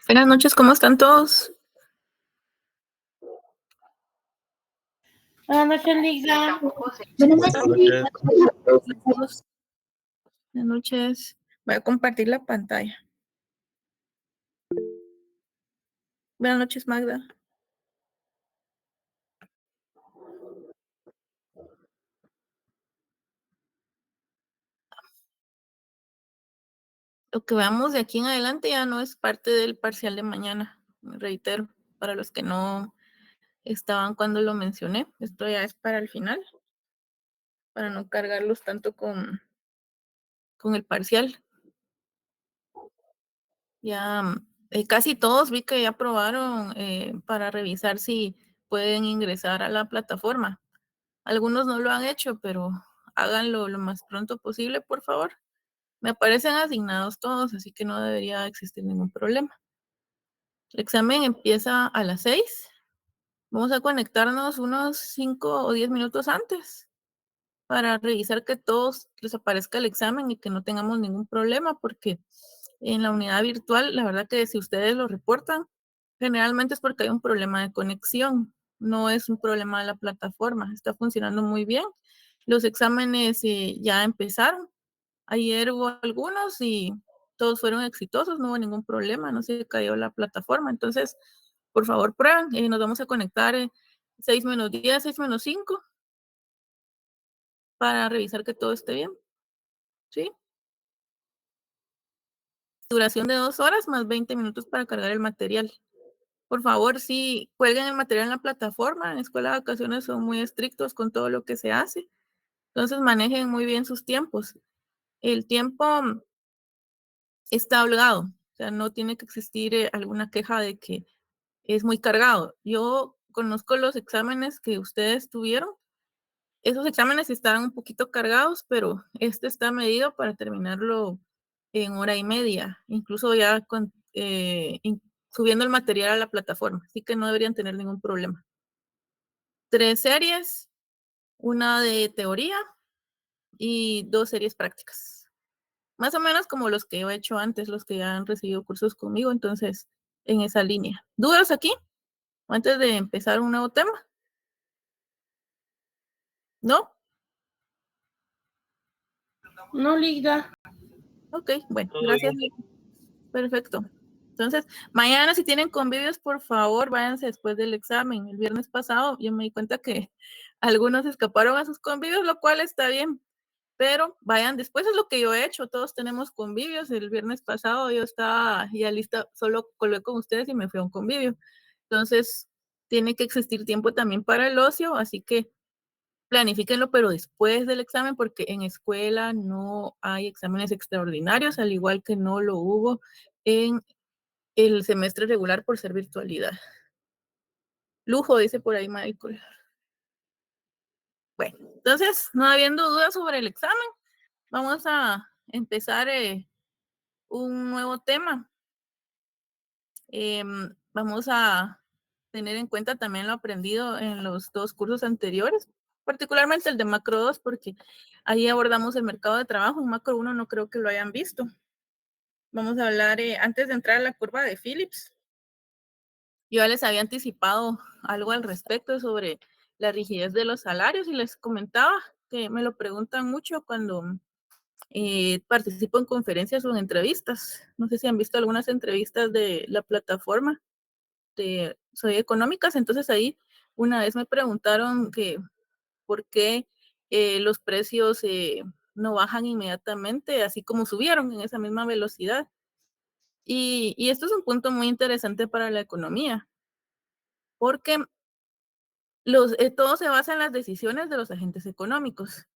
Buenas noches, ¿cómo están todos? Buenas noches, Lisa. Buenas noches. noches. Buenas noches. Voy a compartir la pantalla. Buenas noches, Magda. Lo que veamos de aquí en adelante ya no es parte del parcial de mañana. Me reitero, para los que no estaban cuando lo mencioné, esto ya es para el final, para no cargarlos tanto con el parcial. Ya casi todos vi que ya aprobaron para revisar si pueden ingresar a la plataforma. Algunos no lo han hecho, pero háganlo lo más pronto posible, por favor. Me aparecen asignados todos, así que no debería existir ningún problema. El examen empieza a las 6. Vamos a conectarnos unos 5 o 10 minutos antes para revisar que todos les aparezca el examen y que no tengamos ningún problema, porque en la unidad virtual, la verdad que si ustedes lo reportan, generalmente es porque hay un problema de conexión, no es un problema de la plataforma, está funcionando muy bien. Los exámenes ya empezaron, ayer hubo algunos y todos fueron exitosos, no hubo ningún problema, no se cayó la plataforma, entonces, por favor, prueben, nos vamos a conectar 6 menos 10, 6 menos 5, para revisar que todo esté bien, ¿sí? Duración de 2 horas más 20 minutos para cargar el material. Por favor, sí, cuelguen el material en la plataforma. En Escuela de Vacaciones son muy estrictos con todo lo que se hace. Entonces, manejen muy bien sus tiempos. El tiempo está holgado. O sea, no tiene que existir alguna queja de que es muy cargado. Yo conozco los exámenes que ustedes tuvieron. Esos exámenes estaban un poquito cargados, pero este está medido para terminarlo en hora y media, incluso ya subiendo el material a la plataforma, así que no deberían tener ningún problema. 3 series, una de teoría y 2 series prácticas. Más o menos como los que yo he hecho antes, los que ya han recibido cursos conmigo, entonces en esa línea. ¿Dudas aquí? Antes de empezar un nuevo tema. ¿No? No, Lisa. Ok, bueno, gracias. Perfecto. Entonces, mañana si tienen convivios, por favor, váyanse después del examen. El viernes pasado yo me di cuenta que algunos escaparon a sus convivios, lo cual está bien, pero vayan después, es lo que yo he hecho. Todos tenemos convivios. El viernes pasado yo estaba ya lista, solo colgué con ustedes y me fui a un convivio. Entonces, tiene que existir tiempo también para el ocio, así que planifíquenlo, pero después del examen, porque en escuela no hay exámenes extraordinarios, al igual que no lo hubo en el semestre regular por ser virtualidad. Lujo, dice por ahí Michael. Bueno, entonces, no habiendo dudas sobre el examen, vamos a empezar un nuevo tema. Vamos a tener en cuenta también lo aprendido en los 2 cursos anteriores, particularmente el de Macro 2, porque ahí abordamos el mercado de trabajo. En Macro 1 no creo que lo hayan visto. Vamos a hablar, antes de entrar a la curva de Phillips, yo ya les había anticipado algo al respecto sobre la rigidez de los salarios y les comentaba que me lo preguntan mucho cuando participo en conferencias o en entrevistas. No sé si han visto algunas entrevistas de la plataforma de Soy Económicas. Entonces ahí una vez me preguntaron que por qué los precios no bajan inmediatamente, así como subieron en esa misma velocidad. Y esto es un punto muy interesante para la economía, porque todo se basa en las decisiones de los agentes económicos.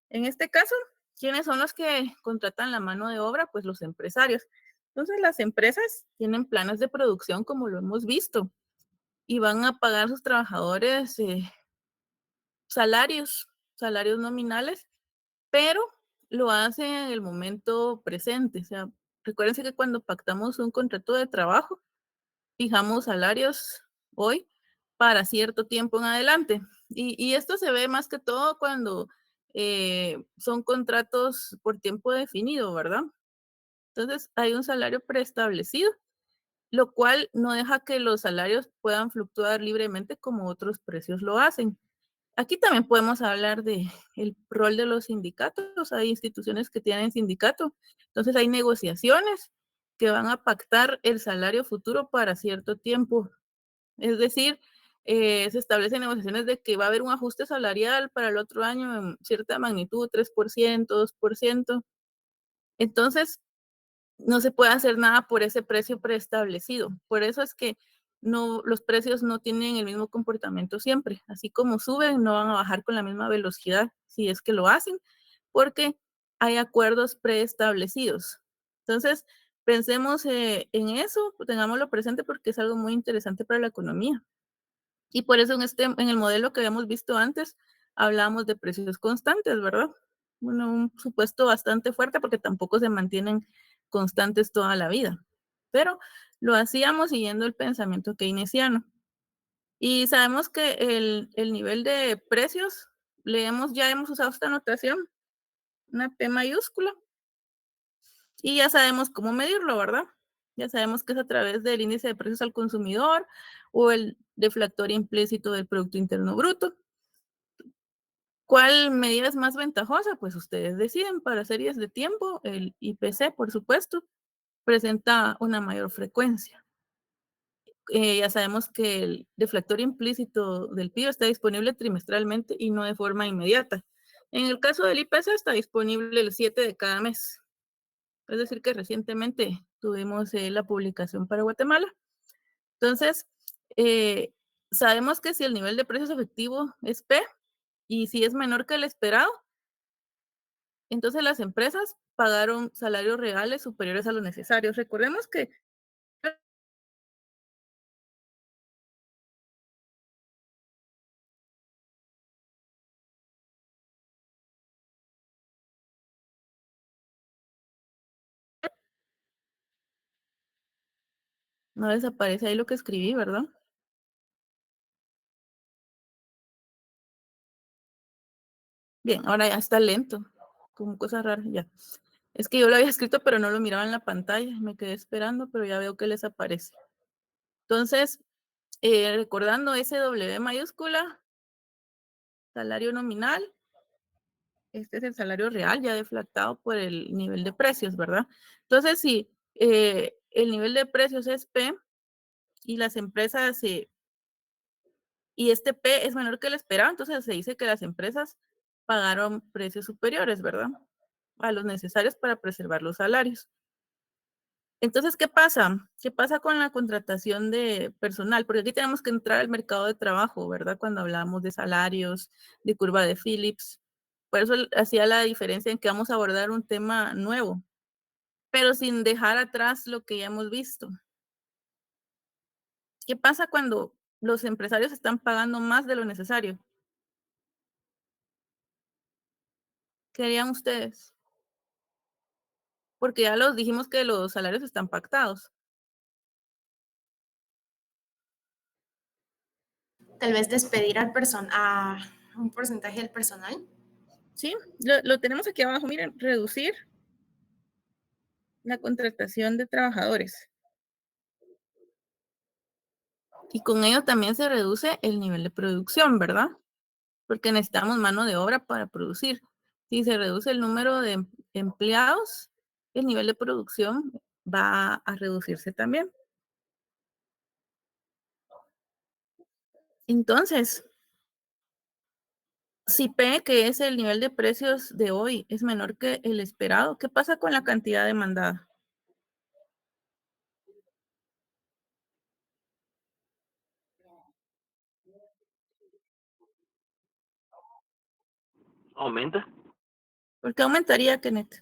En este caso, ¿quiénes son los que contratan la mano de obra? Pues los empresarios. Entonces, las empresas tienen planes de producción, como lo hemos visto, y van a pagar a sus trabajadores salarios nominales, pero lo hacen en el momento presente. O sea, recuérdense que cuando pactamos un contrato de trabajo, fijamos salarios hoy para cierto tiempo en adelante. Y esto se ve más que todo cuando son contratos por tiempo definido, ¿verdad? Entonces hay un salario preestablecido lo cual no deja que los salarios puedan fluctuar libremente como otros precios lo hacen. Aquí también podemos hablar de el rol de los sindicatos. Hay instituciones que tienen sindicato, entonces hay negociaciones que van a pactar el salario futuro para cierto tiempo. Es decir, se establecen negociaciones de que va a haber un ajuste salarial para el otro año en cierta magnitud, 3%, 2%. Entonces, no se puede hacer nada por ese precio preestablecido. Por eso es que no, los precios no tienen el mismo comportamiento siempre. Así como suben, no van a bajar con la misma velocidad si es que lo hacen, porque hay acuerdos preestablecidos. Entonces, pensemos en eso, tengámoslo presente porque es algo muy interesante para la economía. Y por eso en el modelo que habíamos visto antes, hablamos de precios constantes, ¿verdad? Bueno, un supuesto bastante fuerte porque tampoco se mantienen constantes toda la vida, pero lo hacíamos siguiendo el pensamiento keynesiano. Y sabemos que el nivel de precios, ya hemos usado esta notación, una P mayúscula, y ya sabemos cómo medirlo, ¿verdad? Ya sabemos que es a través del índice de precios al consumidor o el deflactor implícito del Producto Interno Bruto. ¿Cuál medida es más ventajosa? Pues ustedes deciden. Para series de tiempo, el IPC, por supuesto, presenta una mayor frecuencia. Ya sabemos que el deflactor implícito del PIB está disponible trimestralmente y no de forma inmediata. En el caso del IPC está disponible el 7 de cada mes. Es decir, que recientemente tuvimos la publicación para Guatemala. Entonces, sabemos que si el nivel de precios efectivo es P y si es menor que el esperado, entonces las empresas pagaron salarios reales superiores a los necesarios. Recordemos que no desaparece ahí lo que escribí, ¿verdad? Bien, ahora ya está lento, como cosas raras ya. Es que yo lo había escrito, pero no lo miraba en la pantalla. Me quedé esperando, pero ya veo que les aparece. Entonces, recordando SW mayúscula, salario nominal, este es el salario real ya deflactado por el nivel de precios, ¿verdad? Entonces, si el nivel de precios es P y las empresas, y este P es menor que el esperado, entonces se dice que las empresas pagaron precios superiores, ¿verdad? A los necesarios para preservar los salarios. Entonces, ¿qué pasa? ¿Qué pasa con la contratación de personal? Porque aquí tenemos que entrar al mercado de trabajo, ¿verdad? Cuando hablamos de salarios, de curva de Phillips. Por eso hacía la diferencia en que vamos a abordar un tema nuevo, pero sin dejar atrás lo que ya hemos visto. ¿Qué pasa cuando los empresarios están pagando más de lo necesario? ¿Qué harían ustedes? Porque ya los dijimos que los salarios están pactados. Tal vez despedir a un porcentaje del personal. Sí, lo tenemos aquí abajo. Miren, reducir la contratación de trabajadores. Y con ello también se reduce el nivel de producción, ¿verdad? Porque necesitamos mano de obra para producir. Si se reduce el número de empleados, el nivel de producción va a reducirse también. Entonces, si P, que es el nivel de precios de hoy, es menor que el esperado, ¿qué pasa con la cantidad demandada? Aumenta, ¿Por qué aumentaría, Kenneth?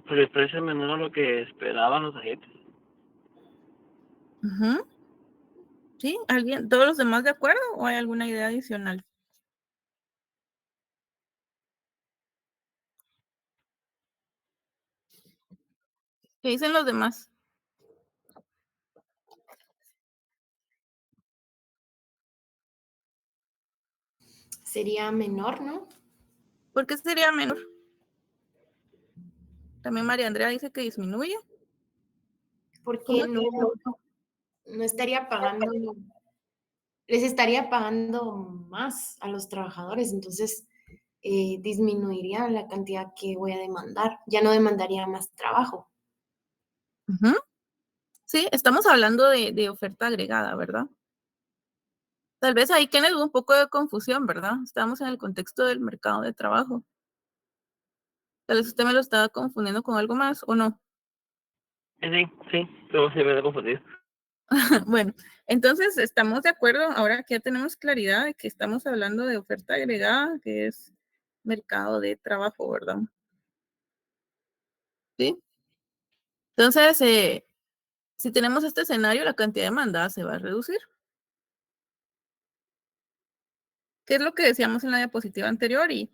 porque el precio es menor a lo que esperaban los agentes. Ujú. ¿Sí? ¿Alguien, todos los demás de acuerdo o hay alguna idea adicional? ¿Qué dicen los demás? Sería menor, ¿no? ¿Por qué sería menor? También María Andrea dice que disminuye. porque ¿Cómo? no estaría pagando, les estaría pagando más a los trabajadores, entonces disminuiría la cantidad que voy a demandar, ya no demandaría más trabajo. Ujú. Sí, estamos hablando de oferta agregada, ¿verdad? Tal vez ahí tiene un poco de confusión, ¿verdad? Estamos en el contexto del mercado de trabajo. Tal vez usted me lo estaba confundiendo con algo más, ¿o no? Sí, sí, pero se me ha confundido. Bueno, entonces estamos de acuerdo, ahora que ya tenemos claridad de que estamos hablando de oferta agregada, que es mercado de trabajo, ¿verdad? ¿Sí? Entonces, si tenemos este escenario, la cantidad de demanda se va a reducir. ¿Qué es lo que decíamos en la diapositiva anterior? Y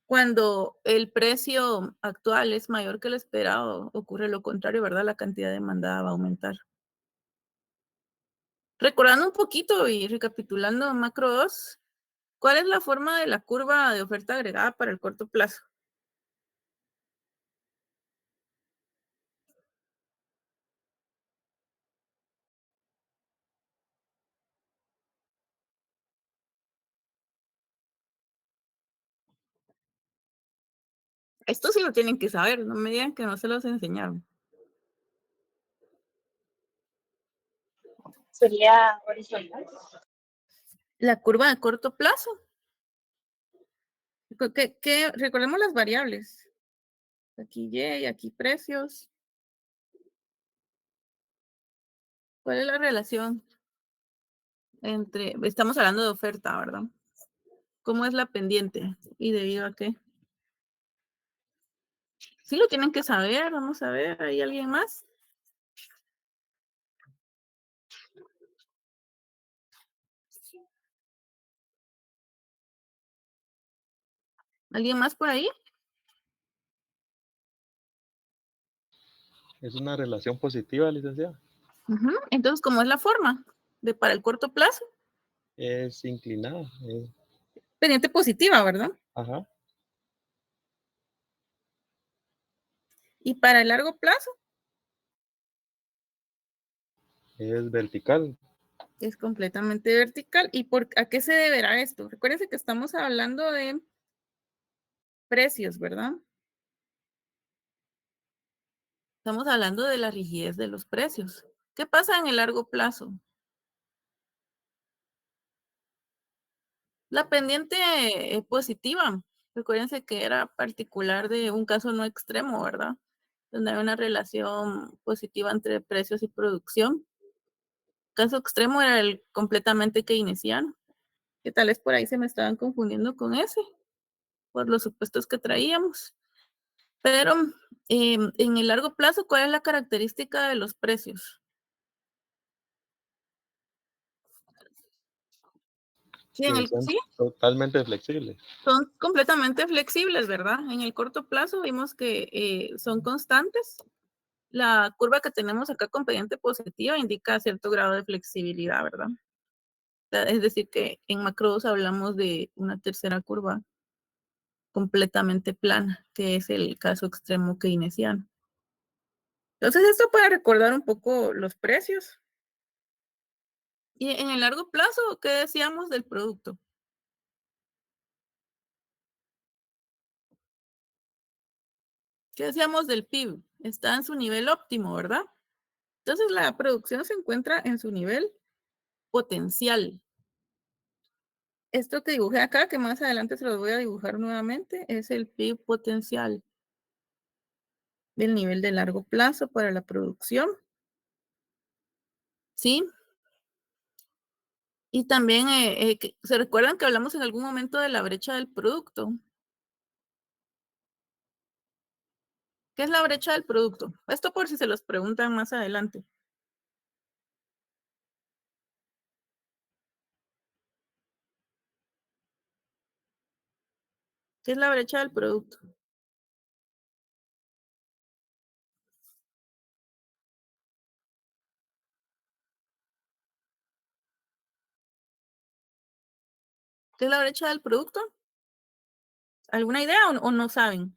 cuando el precio actual es mayor que el esperado, ocurre lo contrario, ¿verdad? La cantidad demandada va a aumentar. Recordando un poquito y recapitulando macro 2, ¿cuál es la forma de la curva de oferta agregada para el corto plazo? Esto sí lo tienen que saber, no me digan que no se los enseñaron. Sería horizontal. La curva de corto plazo. Recordemos las variables. Aquí Y, aquí precios. ¿Cuál es la relación entre, estamos hablando de oferta, ¿verdad? ¿Cómo es la pendiente? ¿Y debido a qué? Sí lo tienen que saber, vamos a ver, ¿hay alguien más? ¿Alguien más por ahí? Es una relación positiva, licenciada. Ujú. Entonces, ¿cómo es la forma de para el corto plazo? Es inclinada. Pendiente positiva, ¿verdad? Ajá. Y para el largo plazo Es vertical. es completamente vertical. ¿Y a qué se deberá esto? Recuérdense que estamos hablando de precios, ¿verdad? Estamos hablando de la rigidez de los precios. ¿Qué pasa en el largo plazo? La pendiente positiva, recuérdense que era particular de un caso no extremo, ¿verdad? Donde hay una relación positiva entre precios y producción. Caso extremo era el completamente keynesiano, que tal vez por ahí se me estaban confundiendo con ese, por los supuestos que traíamos. Pero en el largo plazo, ¿cuál es la característica de los precios? Sí, Que son sí, totalmente flexibles. son completamente flexibles, ¿verdad? En el corto plazo vimos que son constantes. La curva que tenemos acá con pendiente positiva indica cierto grado de flexibilidad, ¿verdad? Es decir, que en macros hablamos de una tercera curva completamente plana, que es el caso extremo keynesiano. Entonces, esto para recordar un poco los precios. Y en el largo plazo, ¿qué decíamos del producto? ¿Qué decíamos del PIB? Está en su nivel óptimo, ¿verdad? Entonces, la producción se encuentra en su nivel potencial. Esto que dibujé acá, que más adelante se los voy a dibujar nuevamente, es el PIB potencial del nivel de largo plazo para la producción. ¿Sí? Y también, ¿se recuerdan que hablamos en algún momento de la brecha del producto? ¿Qué es la brecha del producto? Esto por si se los preguntan más adelante. ¿Qué es la brecha del producto? ¿Qué es la brecha del producto? ¿Alguna idea o no saben?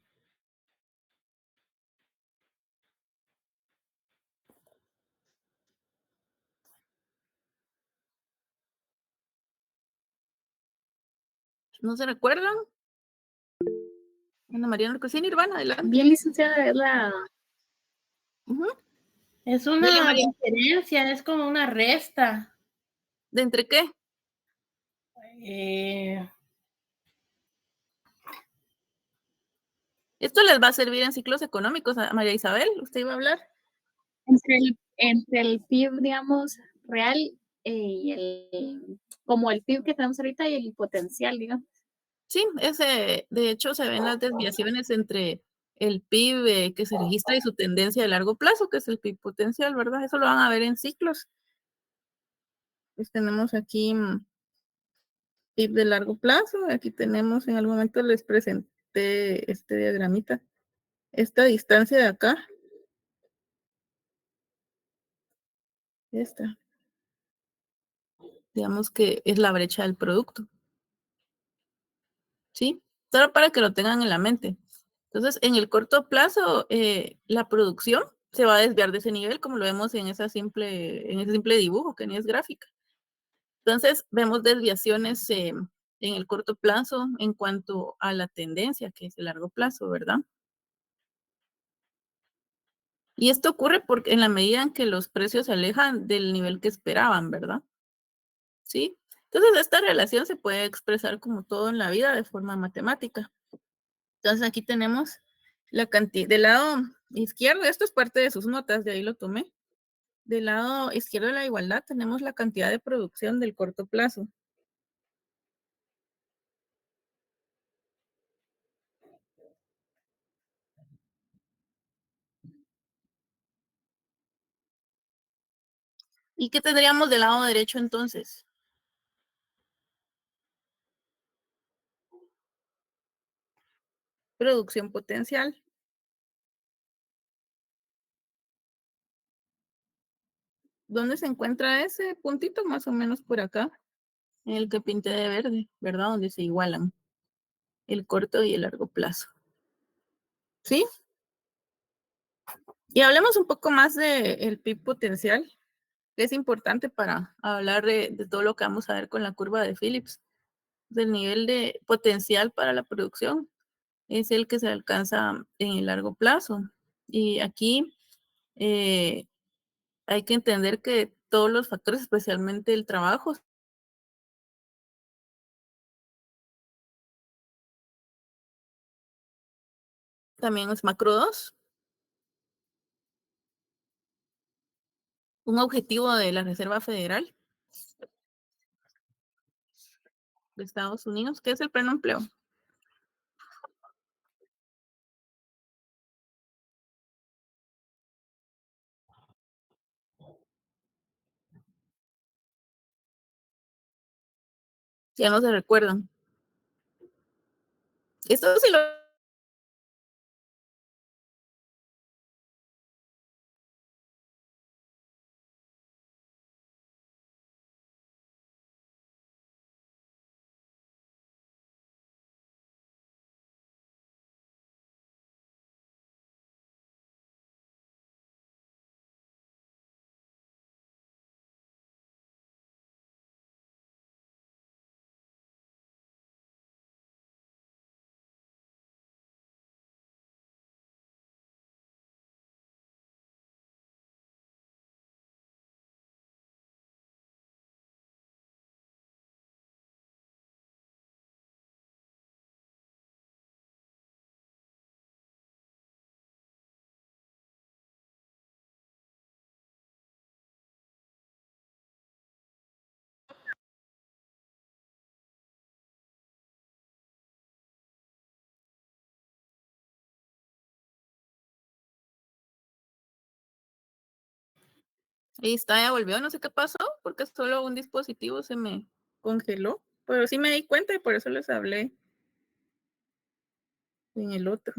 ¿No se recuerdan? Ana María Norcosí, Nirvana, adelante. Bien, licenciada, es la Ujú. Es Dele, una María. diferencia, es como una resta. ¿De entre qué? Eh, Esto les va a servir en ciclos económicos a María Isabel. ¿Usted iba a hablar? entre el PIB, digamos, real y como el PIB que tenemos ahorita y el potencial, digamos. Sí, de hecho, se ven las desviaciones entre el PIB que se registra y su tendencia de largo plazo, que es el PIB potencial, ¿verdad? Eso lo van a ver en ciclos. Pues tenemos aquí PIB de largo plazo. Aquí tenemos, en algún momento les presenté este diagramita. Esta distancia de acá, esta, digamos que es la brecha del producto. ¿Sí? Solo para que lo tengan en la mente. Entonces, en el corto plazo, la producción se va a desviar de ese nivel, como lo vemos en ese simple dibujo, que ni es gráfica. Entonces, vemos desviaciones en el corto plazo en cuanto a la tendencia, que es el largo plazo, ¿verdad? Y esto ocurre porque en la medida en que los precios se alejan del nivel que esperaban, ¿verdad? ¿Sí? Entonces, esta relación se puede expresar como todo en la vida de forma matemática. Entonces, aquí tenemos la cantidad, del lado izquierdo, esto es parte de sus notas, de ahí lo tomé. Del lado izquierdo de la igualdad tenemos la cantidad de producción del corto plazo. ¿Y qué tendríamos del lado derecho entonces? Producción potencial. ¿Dónde se encuentra ese puntito? Más o menos por acá, en el que pinté de verde, ¿verdad? Donde se igualan el corto y el largo plazo. ¿Sí? Y hablemos un poco más del PIB potencial, que es importante para hablar de todo lo que vamos a ver con la curva de Phillips. Del nivel de potencial para la producción es el que se alcanza en el largo plazo. Y aquí hay que entender que todos los factores, especialmente el trabajo, también es macro 2. Un objetivo de la Reserva Federal de Estados Unidos, que es el pleno empleo. Ya no se recuerdan. Esto sí lo... Ahí está, ya volvió, no sé qué pasó, porque solo un dispositivo se me congeló, pero sí me di cuenta y por eso les hablé en el otro.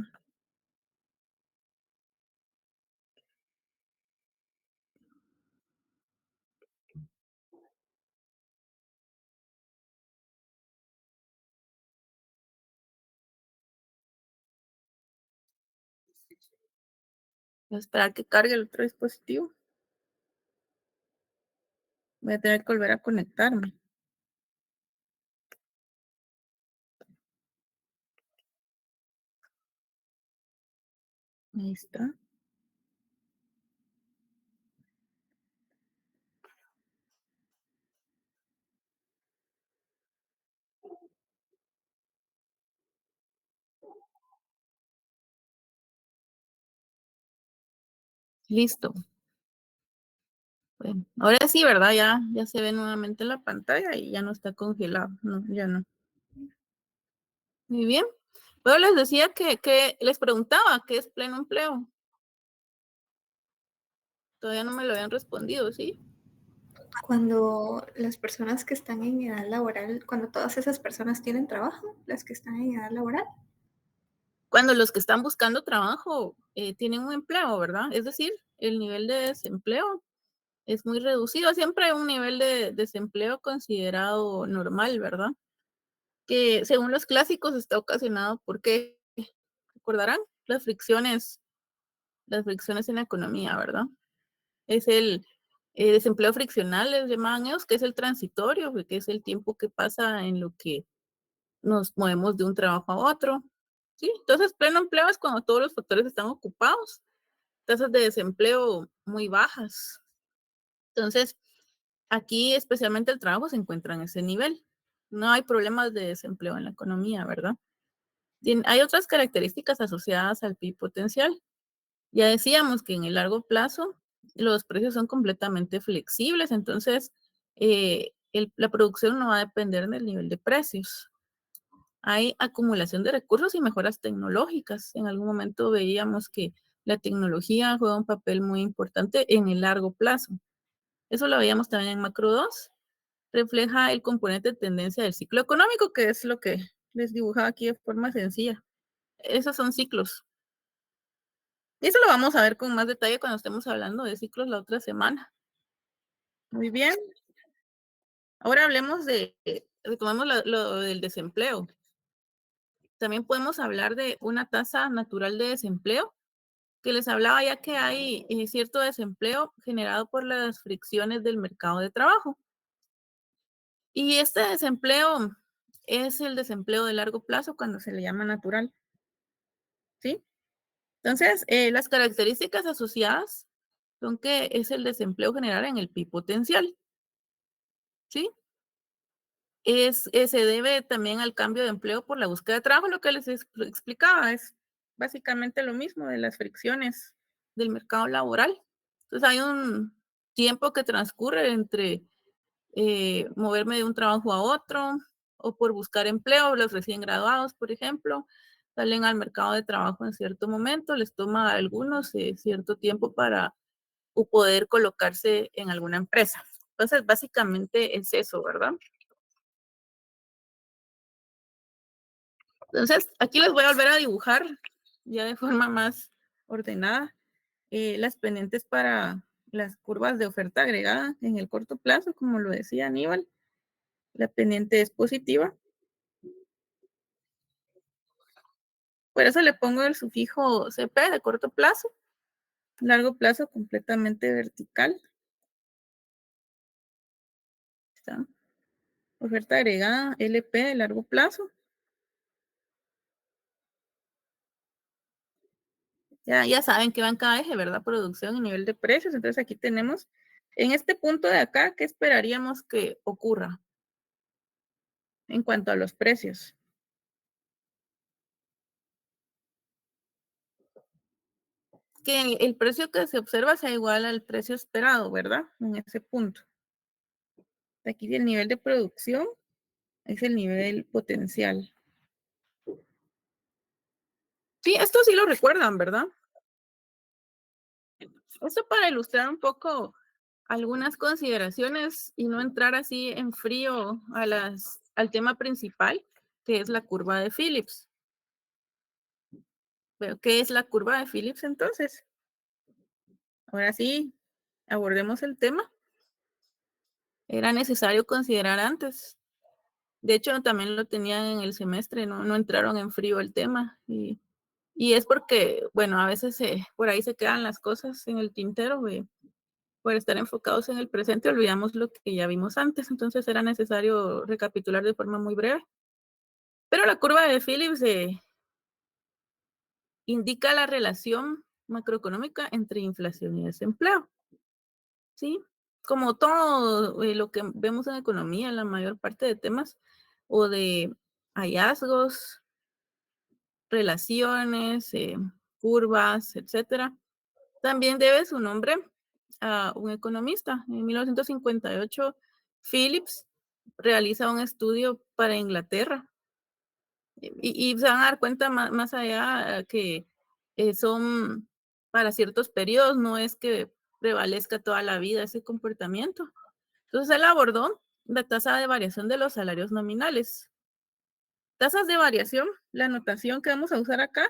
Voy a esperar que cargue el otro dispositivo. Voy a tener que volver a conectarme. Ahí está. Listo. Bueno, ahora sí, ¿verdad? Ya se ve nuevamente la pantalla y ya no está congelado. No, ya no. Muy bien. Pero les decía que les preguntaba qué es pleno empleo. Todavía no me lo habían respondido, ¿sí? Cuando las personas que están en edad laboral, cuando todas esas personas tienen trabajo, las que están en edad laboral. Cuando los que están buscando trabajo tienen un empleo, ¿verdad? Es decir, el nivel de desempleo es muy reducido. Siempre hay un nivel de desempleo considerado normal, ¿verdad? Que según los clásicos está ocasionado por qué, recordarán, las fricciones en la economía, ¿verdad? Es el desempleo friccional, les llamaban ellos, que es el transitorio, que es el tiempo que pasa en lo que nos movemos de un trabajo a otro. ¿Sí? Entonces, pleno empleo es cuando todos los factores están ocupados, tasas de desempleo muy bajas. Entonces, aquí especialmente el trabajo se encuentra en ese nivel. No hay problemas de desempleo en la economía, ¿verdad? Hay otras características asociadas al PIB potencial. Ya decíamos que en el largo plazo los precios son completamente flexibles, entonces la producción no va a depender del nivel de precios. Hay acumulación de recursos y mejoras tecnológicas. En algún momento veíamos que la tecnología juega un papel muy importante en el largo plazo. Eso lo veíamos también en macro 2. Refleja el componente de tendencia del ciclo económico, que es lo que les dibujaba aquí de forma sencilla. Esos son ciclos. Y eso lo vamos a ver con más detalle cuando estemos hablando de ciclos la otra semana. Muy bien. Ahora hablemos retomemos lo del desempleo. También podemos hablar de una tasa natural de desempleo, que les hablaba ya que hay cierto desempleo generado por las fricciones del mercado de trabajo. Y este desempleo es el desempleo de largo plazo cuando se le llama natural. ¿Sí? Entonces, las características asociadas son que es el desempleo general en el PIB potencial. ¿Sí? Se debe también al cambio de empleo por la búsqueda de trabajo, lo que les explicaba, es básicamente lo mismo de las fricciones del mercado laboral. Entonces hay un tiempo que transcurre entre moverme de un trabajo a otro o por buscar empleo. Los recién graduados, por ejemplo, salen al mercado de trabajo en cierto momento, les toma a algunos cierto tiempo para poder colocarse en alguna empresa. Entonces, básicamente es eso, ¿verdad? Entonces, aquí les voy a volver a dibujar ya de forma más ordenada las pendientes para las curvas de oferta agregada en el corto plazo, como lo decía Aníbal. La pendiente es positiva. Por eso le pongo el sufijo CP de corto plazo, largo plazo completamente vertical. ¿Está? Oferta agregada LP de largo plazo. Ya saben que va en cada eje, ¿verdad? Producción y nivel de precios. Entonces aquí tenemos, en este punto de acá, ¿qué esperaríamos que ocurra en cuanto a los precios? Que el precio que se observa sea igual al precio esperado, ¿verdad? En ese punto. Aquí el nivel de producción es el nivel potencial. Sí, esto sí lo recuerdan, ¿verdad? Esto para ilustrar un poco algunas consideraciones y no entrar así en frío al tema principal, que es la curva de Phillips. ¿Pero qué es la curva de Phillips entonces? Ahora sí, abordemos el tema. Era necesario considerar antes. De hecho, también lo tenían en el semestre, no entraron en frío el tema. Y es porque, bueno, a veces por ahí se quedan las cosas en el tintero, por estar enfocados en el presente, olvidamos lo que ya vimos antes. Entonces era necesario recapitular de forma muy breve. Pero la curva de Phillips indica la relación macroeconómica entre inflación y desempleo. ¿Sí? Como todo lo que vemos en economía, la mayor parte de temas o de hallazgos, relaciones, curvas, etcétera, también debe su nombre a un economista. En 1958, Phillips realiza un estudio para Inglaterra y se van a dar cuenta más allá que son para ciertos periodos, no es que prevalezca toda la vida ese comportamiento. Entonces él abordó la tasa de variación de los salarios nominales. Tasas de variación, la notación que vamos a usar acá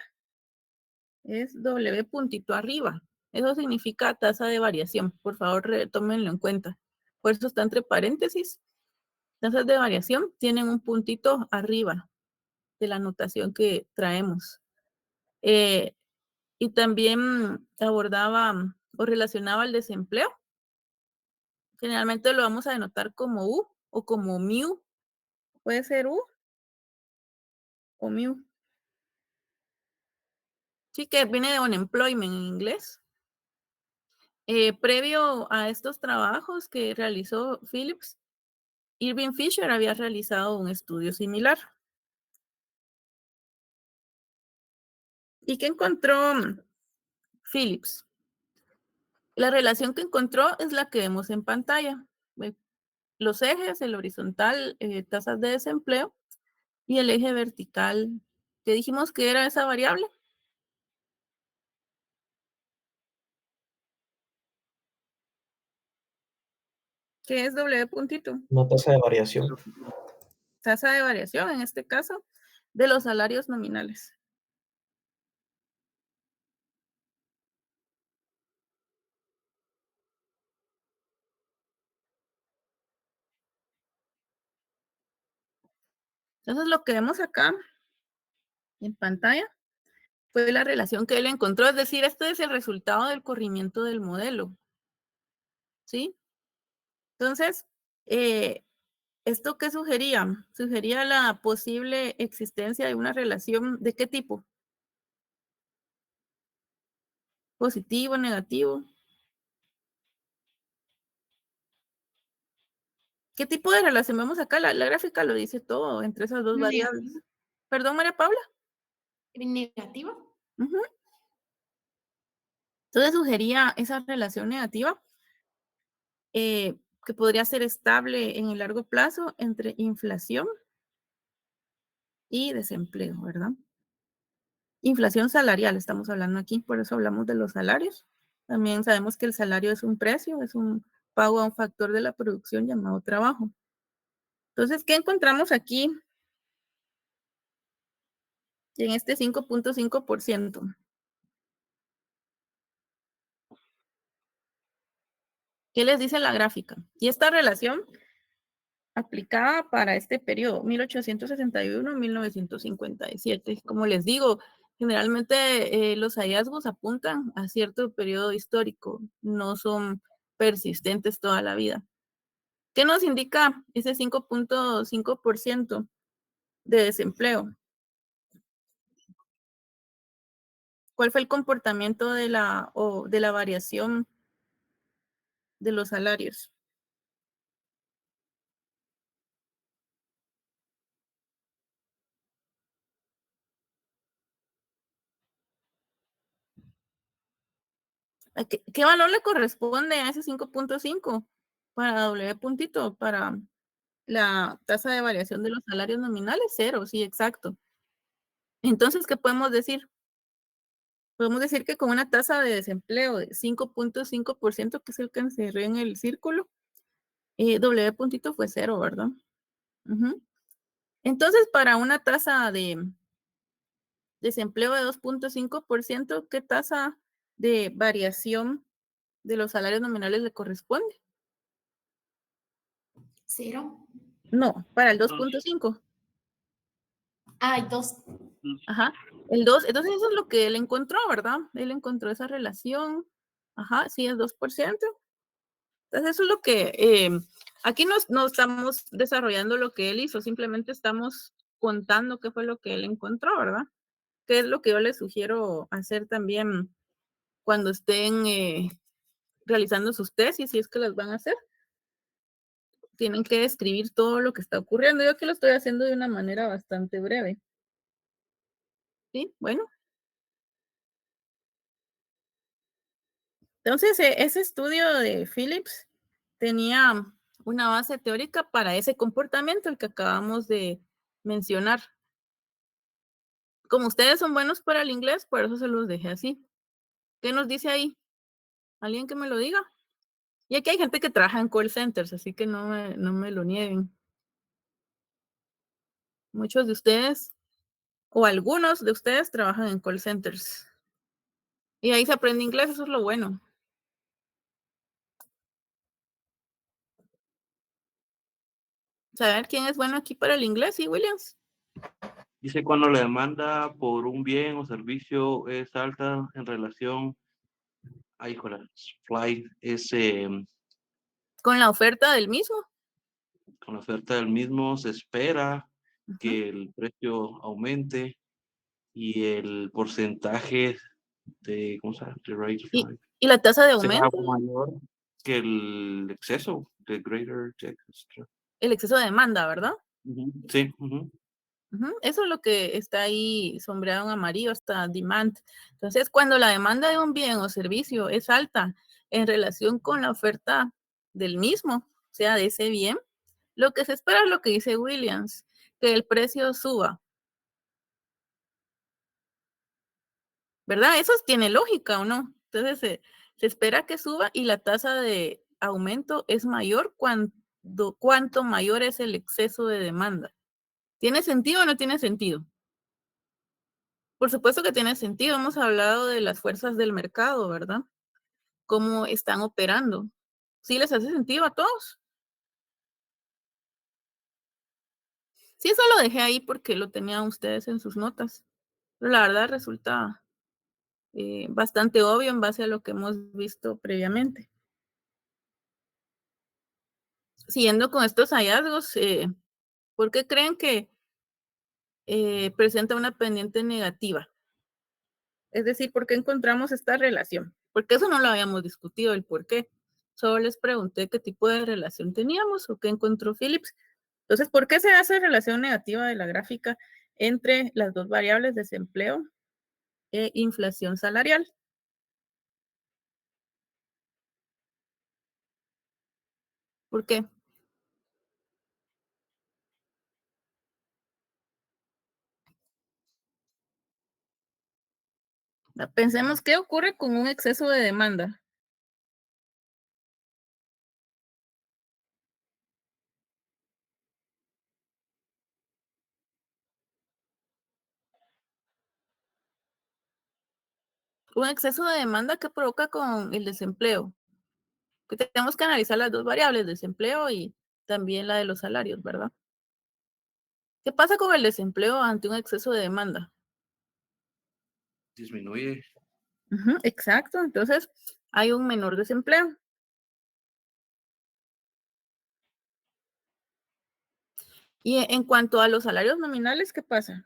es W puntito arriba. Eso significa tasa de variación. Por favor, tómenlo en cuenta. Por eso está entre paréntesis. Tasas de variación tienen un puntito arriba de la notación que traemos. Y también abordaba o relacionaba el desempleo. Generalmente lo vamos a denotar como U o como mu. Puede ser U o mu. Sí, que viene de unemployment en inglés. Previo a estos trabajos que realizó Phillips, Irving Fisher había realizado un estudio similar. ¿Y qué encontró Phillips? La relación que encontró es la que vemos en pantalla. Los ejes, el horizontal, tasas de desempleo, y el eje vertical, ¿qué dijimos que era esa variable? ¿Qué es W puntito? Una tasa de variación. Tasa de variación, en este caso, de los salarios nominales. Entonces, lo que vemos acá en pantalla fue la relación que él encontró, es decir, este es el resultado del corrimiento del modelo. ¿Sí? Entonces, ¿esto qué sugería? Sugería la posible existencia de una relación ¿de qué tipo? Positivo, negativo. ¿Qué tipo de relación vemos acá? La gráfica lo dice todo entre esas dos variables. ¿Perdón, María Paula? ¿Negativa? Uh-huh. Entonces sugería esa relación negativa que podría ser estable en el largo plazo entre inflación y desempleo, ¿verdad? Inflación salarial, estamos hablando aquí, por eso hablamos de los salarios. También sabemos que el salario es un precio, es un pago a un factor de la producción llamado trabajo. Entonces, ¿qué encontramos aquí en este 5.5%? ¿Qué les dice la gráfica? Y esta relación aplicada para este periodo, 1861-1957. Como les digo, generalmente los hallazgos apuntan a cierto periodo histórico, no son persistentes toda la vida. ¿Qué nos indica ese 5.5% de desempleo? ¿Cuál fue el comportamiento de la variación de los salarios? ¿Qué valor le corresponde a ese 5.5 para W puntito, para la tasa de variación de los salarios nominales? 0, sí, exacto. Entonces, ¿qué podemos decir? Podemos decir que con una tasa de desempleo de 5.5%, que es el que encerré en el círculo, W puntito fue 0, ¿verdad? Uh-huh. Entonces, para una tasa de desempleo de 2.5%, ¿qué tasa de variación de los salarios nominales le corresponde? 0. No, para el 2.5. Hay 2. Ajá, el 2. Entonces eso es lo que él encontró, ¿verdad? Él encontró esa relación. Ajá, sí, es 2%. Entonces eso es lo que, aquí no estamos desarrollando lo que él hizo, simplemente estamos contando qué fue lo que él encontró, ¿verdad? que es lo que yo les sugiero hacer también cuando estén realizando sus tesis, si es que las van a hacer. Tienen que escribir todo lo que está ocurriendo. Yo aquí lo estoy haciendo de una manera bastante breve. ¿Sí? Bueno. Entonces, ese estudio de Phillips tenía una base teórica para ese comportamiento, el que acabamos de mencionar. Como ustedes son buenos para el inglés, por eso se los dejé así. ¿Qué nos dice ahí? ¿Alguien que me lo diga? Y aquí hay gente que trabaja en call centers, así que no me lo nieguen. Muchos de ustedes, o algunos de ustedes, trabajan en call centers. Y ahí se aprende inglés, eso es lo bueno. ¿Saber quién es bueno aquí para el inglés? Sí, Williams. Dice cuando la demanda por un bien o servicio es alta en relación con la supply, Con la oferta del mismo. con la oferta del mismo se espera Ujú. que el precio aumente y el porcentaje de, ¿cómo se llama? The rate of flight Y la tasa de será aumento, mayor que el exceso, the greater the extra. el exceso de demanda, ¿verdad? Sí. Ujú. Eso es lo que está ahí sombreado en amarillo, hasta demand. Entonces, cuando la demanda de un bien o servicio es alta en relación con la oferta del mismo, o sea, de ese bien, lo que se espera es lo que dice Williams, que el precio suba. ¿Verdad? Eso tiene lógica, ¿o no? Entonces, se espera que suba y la tasa de aumento es mayor cuanto mayor es el exceso de demanda. ¿Tiene sentido o no tiene sentido? Por supuesto que tiene sentido. Hemos hablado de las fuerzas del mercado, ¿verdad? Cómo están operando. ¿Sí les hace sentido a todos? Sí, eso lo dejé ahí porque lo tenían ustedes en sus notas. Pero la verdad resulta bastante obvio en base a lo que hemos visto previamente. Siguiendo con estos hallazgos, ¿por qué creen que presenta una pendiente negativa? Es decir, ¿por qué encontramos esta relación? Porque eso no lo habíamos discutido, el por qué. Solo les pregunté qué tipo de relación teníamos o qué encontró Phillips. Entonces, ¿por qué se hace relación negativa de la gráfica entre las dos variables, desempleo e inflación salarial? ¿Por qué? Pensemos, ¿qué ocurre con un exceso de demanda? Un exceso de demanda que provoca con el desempleo. Que tenemos que analizar las dos variables, desempleo y también la de los salarios, ¿verdad? ¿Qué pasa con el desempleo ante un exceso de demanda? Disminuye. Exacto, entonces hay un menor desempleo. Y en cuanto a los salarios nominales, ¿qué pasa?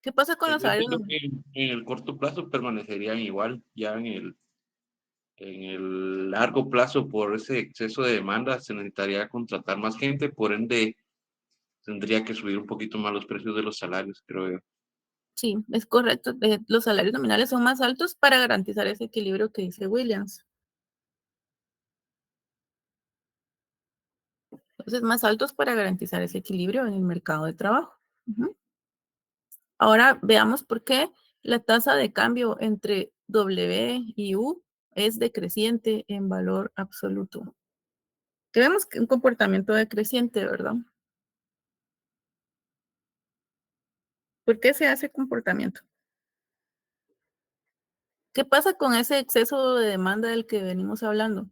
¿Qué pasa con los Yo salarios entiendo nominales? que en el corto plazo permanecerían igual, ya en el largo plazo, por ese exceso de demanda, se necesitaría contratar más gente, por ende, tendría que subir un poquito más los precios de los salarios, creo yo. Sí, es correcto. Los salarios nominales son más altos para garantizar ese equilibrio que dice Williams. Entonces, más altos para garantizar ese equilibrio en el mercado de trabajo. Ahora veamos por qué la tasa de cambio entre W y U es decreciente en valor absoluto. Que vemos que un comportamiento decreciente, ¿verdad? ¿Por qué se hace comportamiento? ¿Qué pasa con ese exceso de demanda del que venimos hablando?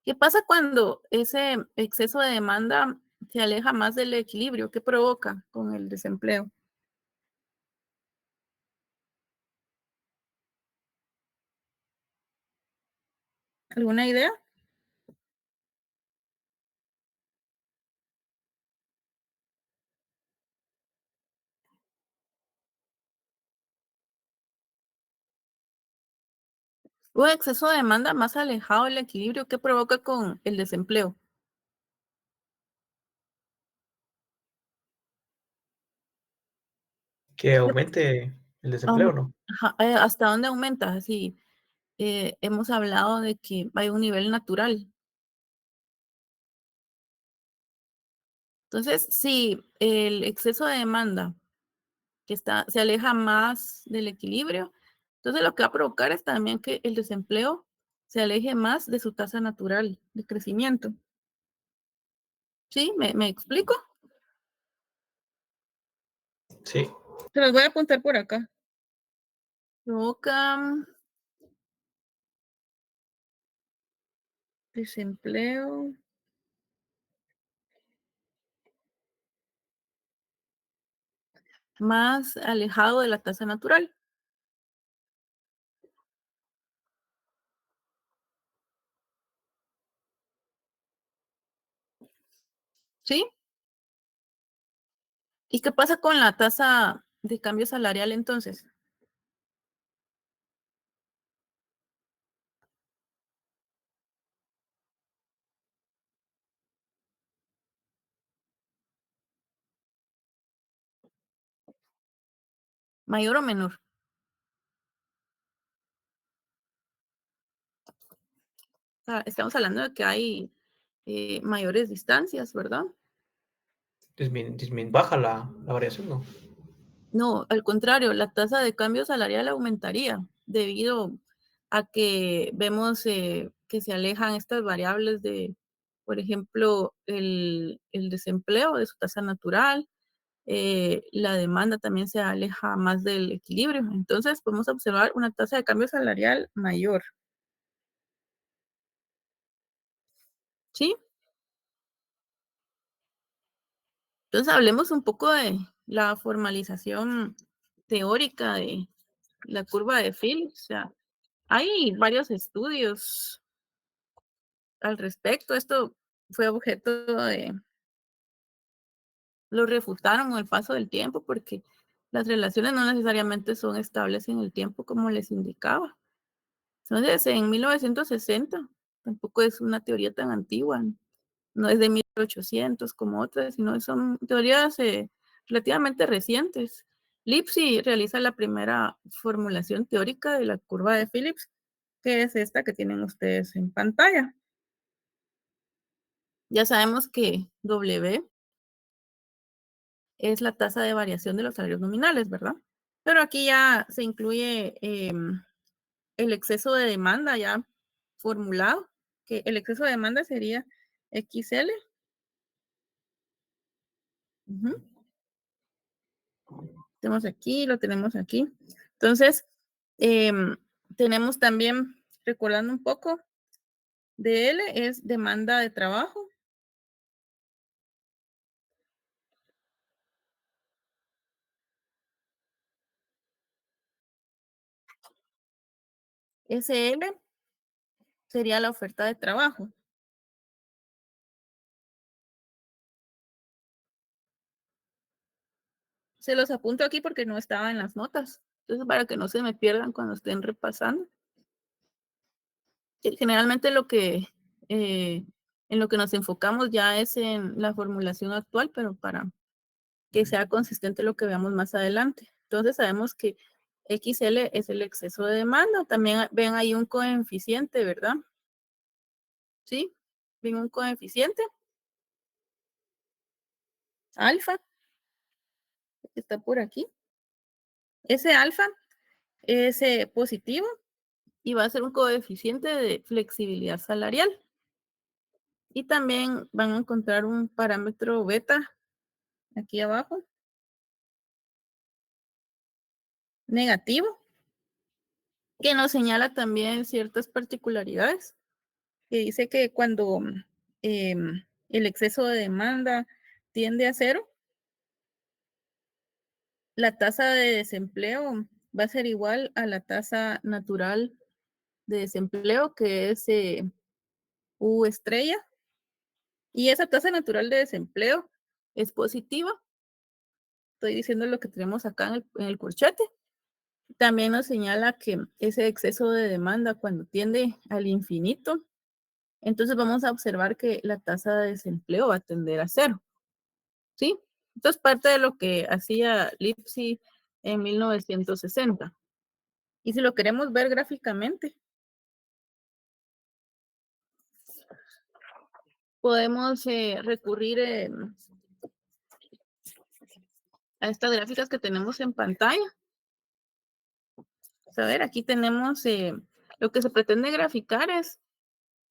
¿Qué pasa cuando ese exceso de demanda se aleja más del equilibrio? ¿Qué provoca con el desempleo? ¿Alguna idea? Un exceso de demanda más alejado del equilibrio que provoca con el desempleo. Que aumente el desempleo, ¿no? Ajá, ¿hasta dónde aumenta? Sí, hemos hablado de que hay un nivel natural. Entonces, si el exceso de demanda se aleja más del equilibrio, entonces lo que va a provocar es también que el desempleo se aleje más de su tasa natural de crecimiento. ¿Sí? ¿Me explico? Sí. Se los voy a apuntar por acá. Provoca desempleo más alejado de la tasa natural. ¿Sí? ¿Y qué pasa con la tasa de cambio salarial entonces? ¿Mayor o menor? O sea, estamos hablando de que hay mayores distancias, ¿verdad? Baja la variación, ¿no? No, al contrario, la tasa de cambio salarial aumentaría debido a que vemos que se alejan estas variables de, por ejemplo, el desempleo de su tasa natural, la demanda también se aleja más del equilibrio. Entonces, podemos observar una tasa de cambio salarial mayor. ¿Sí? Entonces, hablemos un poco de la formalización teórica de la curva de Phillips. O sea, hay varios estudios al respecto. Esto fue objeto de, lo refutaron con el paso del tiempo porque las relaciones no necesariamente son estables en el tiempo como les indicaba. Entonces, en 1960, tampoco es una teoría tan antigua, no es de 1800 como otras, sino son teorías relativamente recientes. Lipsy realiza la primera formulación teórica de la curva de Phillips, que es esta que tienen ustedes en pantalla. Ya sabemos que W es la tasa de variación de los salarios nominales, ¿verdad? Pero aquí ya se incluye el exceso de demanda ya formulado, que el exceso de demanda sería XL. Tenemos aquí, lo tenemos aquí. Entonces, tenemos también, recordando un poco, DL es demanda de trabajo. SL sería la oferta de trabajo. Se los apunto aquí porque no estaba en las notas. Entonces, para que no se me pierdan cuando estén repasando. Generalmente en lo que nos enfocamos ya es en la formulación actual, pero para que sea consistente lo que veamos más adelante. Entonces sabemos que XL es el exceso de demanda. También ven ahí un coeficiente, ¿verdad? ¿Sí? ¿Ven un coeficiente? Alfa, que está por aquí. Ese alfa es positivo y va a ser un coeficiente de flexibilidad salarial. Y también van a encontrar un parámetro beta aquí abajo, negativo, que nos señala también ciertas particularidades, que dice que cuando el exceso de demanda tiende a cero, la tasa de desempleo va a ser igual a la tasa natural de desempleo, que es U estrella. Y esa tasa natural de desempleo es positiva. Estoy diciendo lo que tenemos acá en el corchete. También nos señala que ese exceso de demanda cuando tiende al infinito, entonces vamos a observar que la tasa de desempleo va a tender a cero. ¿Sí? Esto es parte de lo que hacía Lipsy en 1960. Y si lo queremos ver gráficamente, podemos recurrir a estas gráficas que tenemos en pantalla. A ver, aquí tenemos lo que se pretende graficar es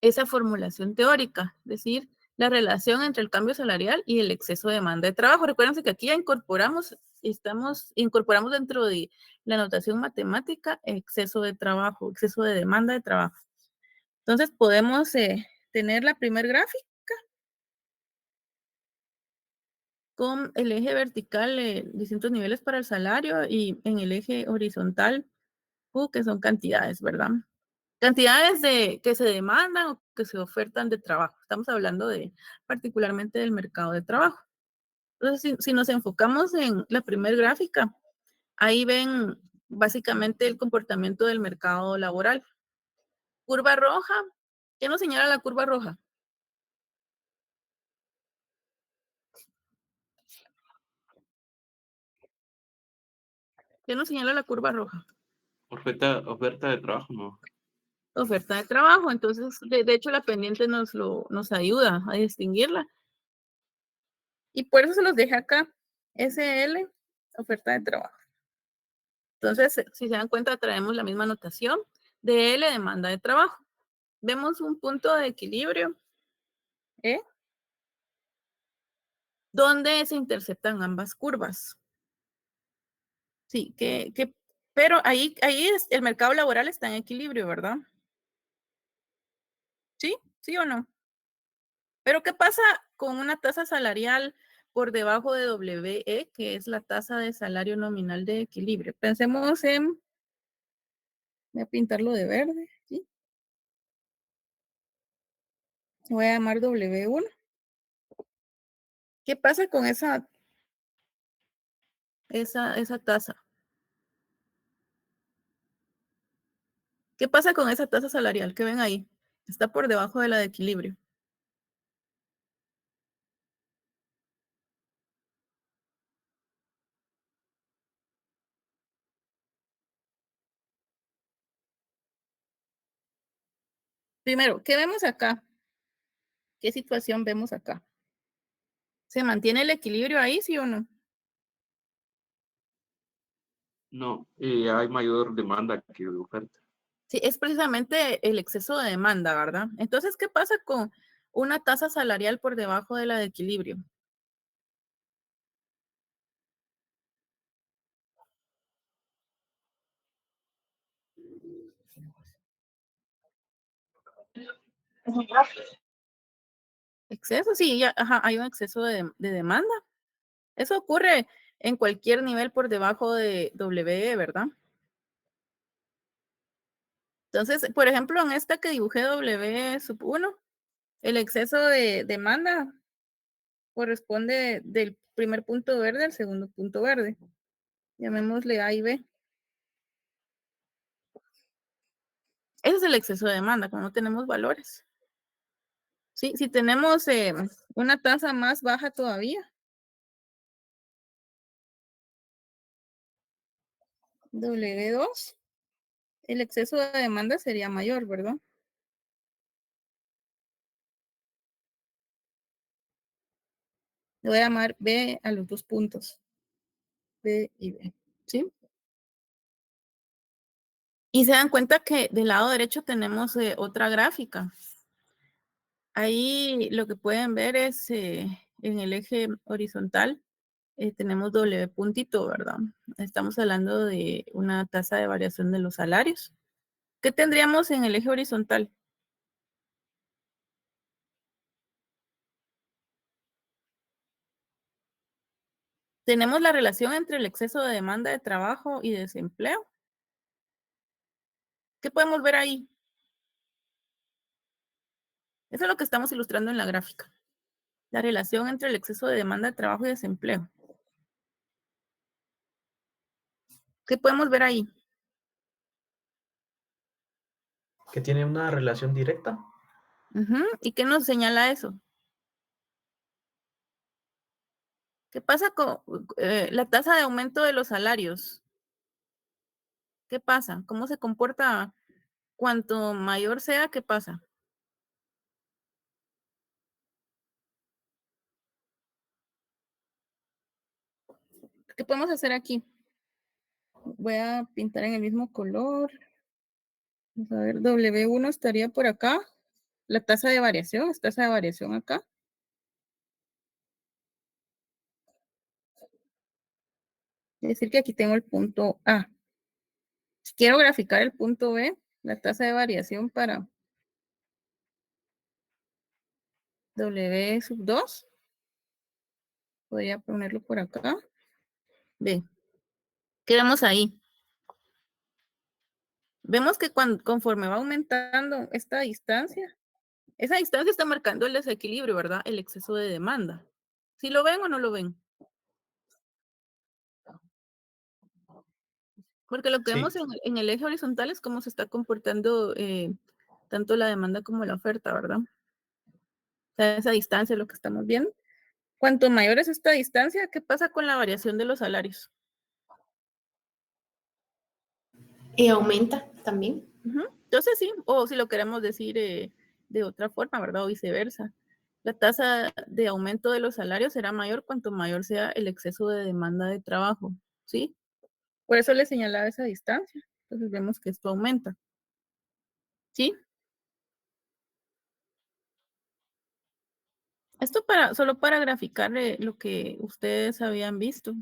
esa formulación teórica, es decir, la relación entre el cambio salarial y el exceso de demanda de trabajo. Recuérdense que aquí ya incorporamos dentro de la notación matemática exceso de trabajo, exceso de demanda de trabajo. Entonces podemos tener la primer gráfica con el eje vertical, distintos niveles para el salario, y en el eje horizontal, que son cantidades, ¿verdad? Cantidades que se demandan o que se ofertan de trabajo. Estamos hablando particularmente del mercado de trabajo. Entonces, si nos enfocamos en la primera gráfica, ahí ven básicamente el comportamiento del mercado laboral. Curva roja. ¿Qué nos señala la curva roja? ¿Qué nos señala la curva roja? Oferta de trabajo, ¿no? Oferta de trabajo. Entonces, de hecho, la pendiente nos ayuda a distinguirla. Y por eso se los dejé acá. SL, oferta de trabajo. Entonces, si se dan cuenta, traemos la misma notación. DL, demanda de trabajo. Vemos un punto de equilibrio, donde se interceptan ambas curvas. Sí, pero ahí el mercado laboral está en equilibrio, ¿verdad? ¿Sí? ¿Sí o no? Pero ¿qué pasa con una tasa salarial por debajo de WE, que es la tasa de salario nominal de equilibrio? Pensemos en, voy a pintarlo de verde, ¿sí? Voy a llamar W1. ¿Qué pasa con esa tasa? ¿Qué pasa con esa tasa salarial que ven ahí? Está por debajo de la de equilibrio. Primero, ¿qué vemos acá? ¿Qué situación vemos acá? ¿Se mantiene el equilibrio ahí, sí o no? No, hay mayor demanda que oferta. Sí, es precisamente el exceso de demanda, ¿verdad? Entonces, ¿qué pasa con una tasa salarial por debajo de la de equilibrio? Exceso, sí, hay un exceso de demanda. Eso ocurre en cualquier nivel por debajo de WE, ¿verdad? Entonces, por ejemplo, en esta que dibujé W sub 1, el exceso de demanda corresponde del primer punto verde al segundo punto verde. Llamémosle A y B. Ese es el exceso de demanda, cuando no tenemos valores. ¿Sí? Si tenemos una tasa más baja todavía, W2, el exceso de demanda sería mayor, ¿verdad? Le voy a llamar B a los dos puntos. B y B. ¿Sí? Y se dan cuenta que del lado derecho tenemos otra gráfica. Ahí lo que pueden ver es en el eje horizontal tenemos W puntito, ¿verdad? Estamos hablando de una tasa de variación de los salarios. ¿Qué tendríamos en el eje horizontal? Tenemos la relación entre el exceso de demanda de trabajo y desempleo. ¿Qué podemos ver ahí? Eso es lo que estamos ilustrando en la gráfica. La relación entre el exceso de demanda de trabajo y desempleo. ¿Qué podemos ver ahí? Que tiene una relación directa. ¿Y qué nos señala eso? ¿Qué pasa con la tasa de aumento de los salarios? ¿Qué pasa? ¿Cómo se comporta? Cuanto mayor sea, ¿qué pasa? ¿Qué podemos hacer aquí? Voy a pintar en el mismo color. Vamos a ver, W1 estaría por acá. La tasa de variación, es tasa de variación acá. Es decir que aquí tengo el punto A. Si quiero graficar el punto B, la tasa de variación para W sub 2, podría ponerlo por acá. B. ¿Qué vemos ahí? Vemos que conforme va aumentando esta distancia, esa distancia está marcando el desequilibrio, ¿verdad? El exceso de demanda. ¿Sí lo ven o no lo ven? Porque lo que Sí. vemos en el eje horizontal es cómo se está comportando tanto la demanda como la oferta, ¿verdad? O sea, esa distancia es lo que estamos viendo. Cuanto mayor es esta distancia, ¿qué pasa con la variación de los salarios? Y aumenta también. Entonces sí, o si lo queremos decir de otra forma, ¿verdad? O viceversa. La tasa de aumento de los salarios será mayor cuanto mayor sea el exceso de demanda de trabajo, ¿sí? Por eso le señalaba esa distancia. Entonces vemos que esto aumenta, ¿sí? Esto solo para graficar lo que ustedes habían visto.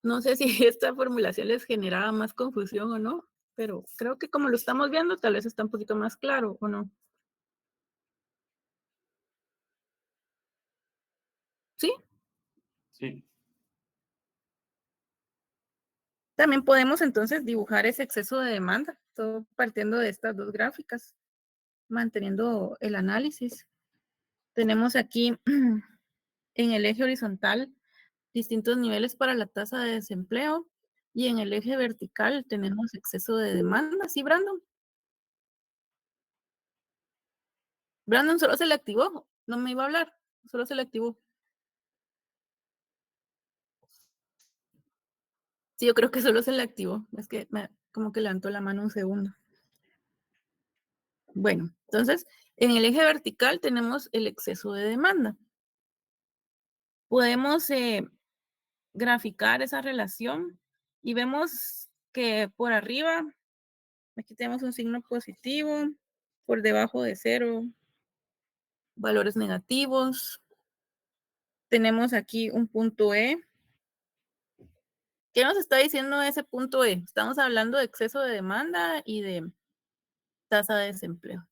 No sé si esta formulación les generaba más confusión o no, pero creo que como lo estamos viendo, tal vez está un poquito más claro, ¿o no? ¿Sí? Sí. También podemos entonces dibujar ese exceso de demanda, todo partiendo de estas dos gráficas, manteniendo el análisis. Tenemos aquí en el eje horizontal distintos niveles para la tasa de desempleo y en el eje vertical tenemos exceso de demanda. ¿Sí, Brandon? Brandon solo se le activó, no me iba a hablar, solo se le activó. Sí, yo creo que solo se le activó, es que como que levantó la mano un segundo. Bueno, entonces, en el eje vertical tenemos el exceso de demanda. Podemos graficar esa relación y vemos que por arriba, aquí tenemos un signo positivo, por debajo de 0, valores negativos. Tenemos aquí un punto E. ¿Qué nos está diciendo ese punto E? Estamos hablando de exceso de demanda y de tasa de desempleo.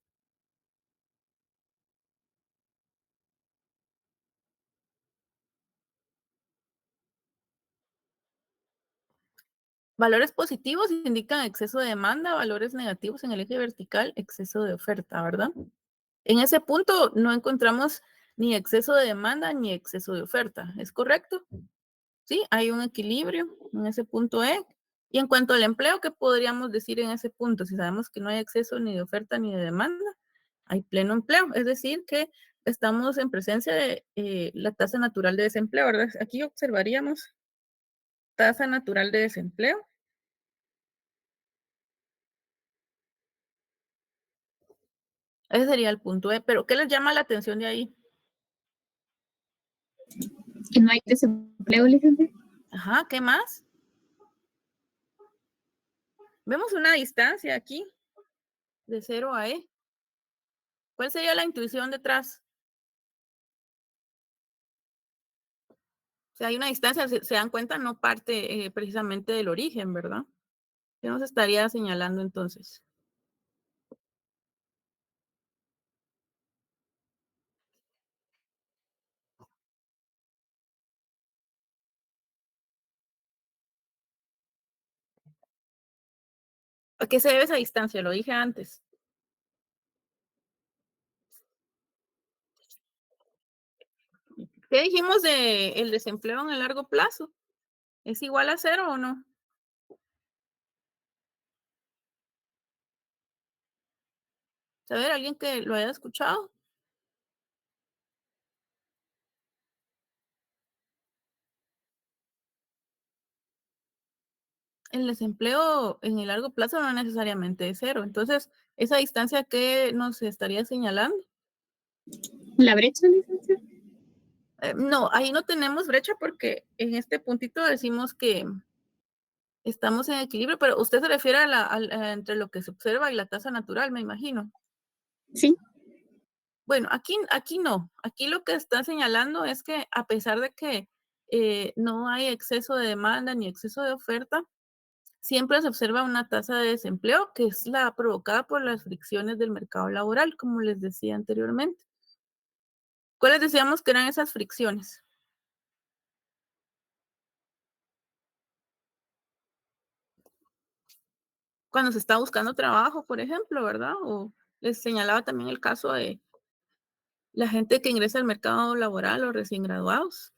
Valores positivos indican exceso de demanda, valores negativos en el eje vertical, exceso de oferta, ¿verdad? En ese punto no encontramos ni exceso de demanda ni exceso de oferta, ¿es correcto? Sí, hay un equilibrio en ese punto E. Y en cuanto al empleo, ¿qué podríamos decir en ese punto? Si sabemos que no hay exceso ni de oferta ni de demanda, hay pleno empleo, es decir, que estamos en presencia de la tasa natural de desempleo, ¿verdad? Aquí observaríamos tasa natural de desempleo. Ese sería el punto E, pero ¿qué les llama la atención de ahí? Que no hay desempleo, licenciada. Ajá, ¿qué más? Vemos una distancia aquí de 0 a E. ¿Cuál sería la intuición detrás? O sea, hay una distancia, se dan cuenta, no parte precisamente del origen, ¿verdad? ¿Qué nos estaría señalando entonces? ¿A qué se debe esa distancia? Lo dije antes. ¿Qué dijimos de el desempleo en el largo plazo? ¿Es igual a 0 o no? A ver, ¿alguien que lo haya escuchado? El desempleo en el largo plazo no necesariamente es 0. Entonces, ¿esa distancia qué nos estaría señalando? ¿La brecha, licenciada? No, ahí no tenemos brecha porque en este puntito decimos que estamos en equilibrio, pero usted se refiere entre lo que se observa y la tasa natural, me imagino. Sí. Bueno, aquí no. Aquí lo que está señalando es que a pesar de que no hay exceso de demanda ni exceso de oferta, siempre se observa una tasa de desempleo que es la provocada por las fricciones del mercado laboral, como les decía anteriormente. ¿Cuáles decíamos que eran esas fricciones? Cuando se está buscando trabajo, por ejemplo, ¿verdad? O les señalaba también el caso de la gente que ingresa al mercado laboral o recién graduados.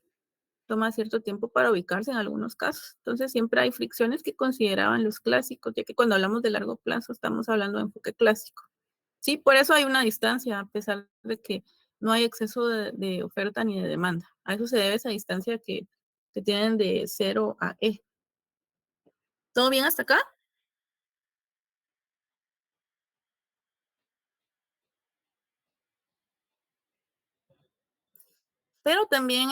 Toma cierto tiempo para ubicarse en algunos casos. Entonces, siempre hay fricciones que consideraban los clásicos, ya que cuando hablamos de largo plazo estamos hablando de enfoque clásico. Sí, por eso hay una distancia, a pesar de que no hay exceso de oferta ni de demanda. A eso se debe esa distancia que tienen de 0 a E. ¿Todo bien hasta acá? Pero también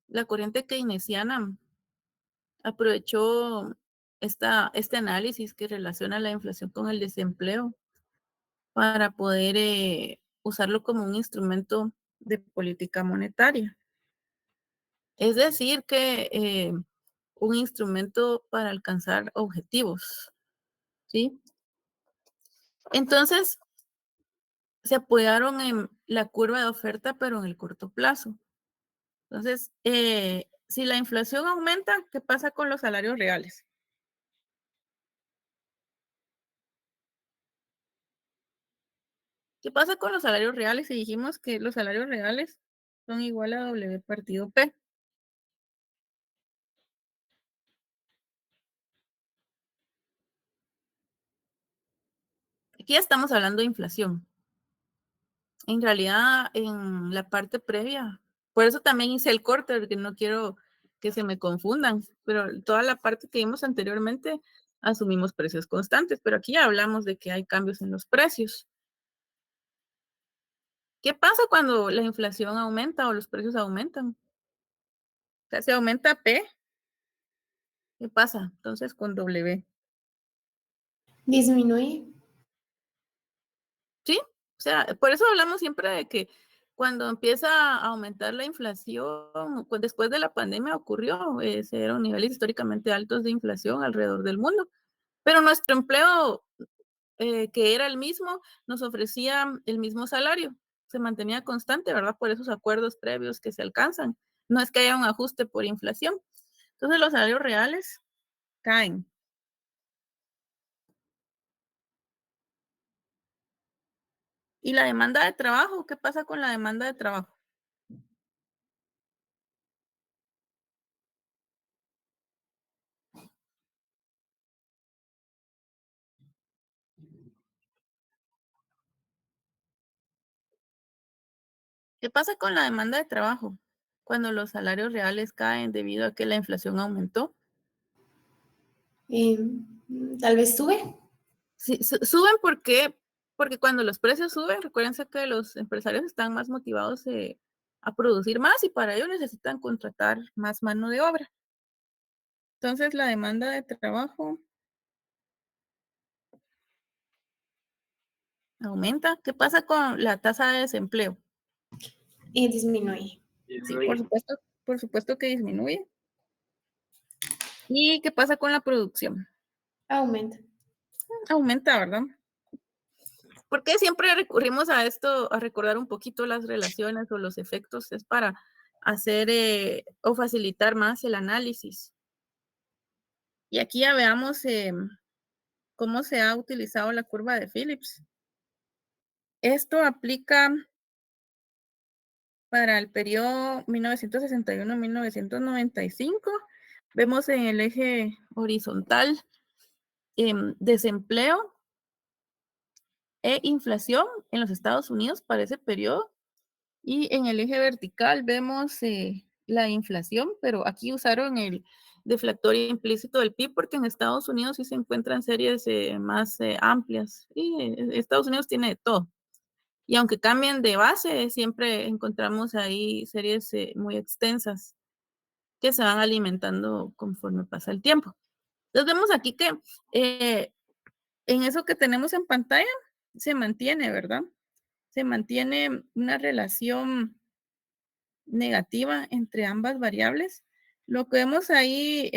la corriente keynesiana aprovechó este análisis que relaciona la inflación con el desempleo para poder usarlo como un instrumento de política monetaria. Es decir, que un instrumento para alcanzar objetivos, ¿sí? Entonces, se apoyaron en la curva de oferta, pero en el corto plazo. Entonces, si la inflación aumenta, ¿qué pasa con los salarios reales? ¿Qué pasa con los salarios reales si dijimos que los salarios reales son igual a W partido P? Aquí ya estamos hablando de inflación. En realidad, en la parte previa, por eso también hice el corte, porque no quiero que se me confundan, pero toda la parte que vimos anteriormente asumimos precios constantes, pero aquí ya hablamos de que hay cambios en los precios. ¿Qué pasa cuando la inflación aumenta o los precios aumentan? O sea, si aumenta P, ¿qué pasa entonces con W? Disminuye. ¿Sí? O sea, por eso hablamos siempre de que cuando empieza a aumentar la inflación, pues después de la pandemia ocurrió, se dieron niveles históricamente altos de inflación alrededor del mundo, pero nuestro empleo, que era el mismo, nos ofrecía el mismo salario, se mantenía constante, ¿verdad? Por esos acuerdos previos que se alcanzan. No es que haya un ajuste por inflación. Entonces los salarios reales caen. ¿Y la demanda de trabajo? ¿Qué pasa con la demanda de trabajo? ¿Qué pasa con la demanda de trabajo cuando los salarios reales caen debido a que la inflación aumentó? Tal vez sube. Sí, suben porque cuando los precios suben, recuérdense que los empresarios están más motivados a producir más y para ello necesitan contratar más mano de obra. Entonces, la demanda de trabajo aumenta. ¿Qué pasa con la tasa de desempleo? Y disminuye. Sí, por supuesto que disminuye. ¿Y qué pasa con la producción? Aumenta. Aumenta, ¿verdad? ¿Por qué siempre recurrimos a esto, a recordar un poquito las relaciones o los efectos? Es para hacer o facilitar más el análisis. Y aquí ya veamos cómo se ha utilizado la curva de Phillips. Esto aplica para el periodo 1961-1995. Vemos en el eje horizontal desempleo e inflación en los Estados Unidos para ese periodo. Y en el eje vertical vemos la inflación, pero aquí usaron el deflactor implícito del PIB porque en Estados Unidos sí se encuentran series más amplias. Y Estados Unidos tiene de todo. Y aunque cambien de base, siempre encontramos ahí series muy extensas que se van alimentando conforme pasa el tiempo. Entonces vemos aquí que en eso que tenemos en pantalla se mantiene, ¿verdad? Se mantiene una relación negativa entre ambas variables. Lo que vemos ahí,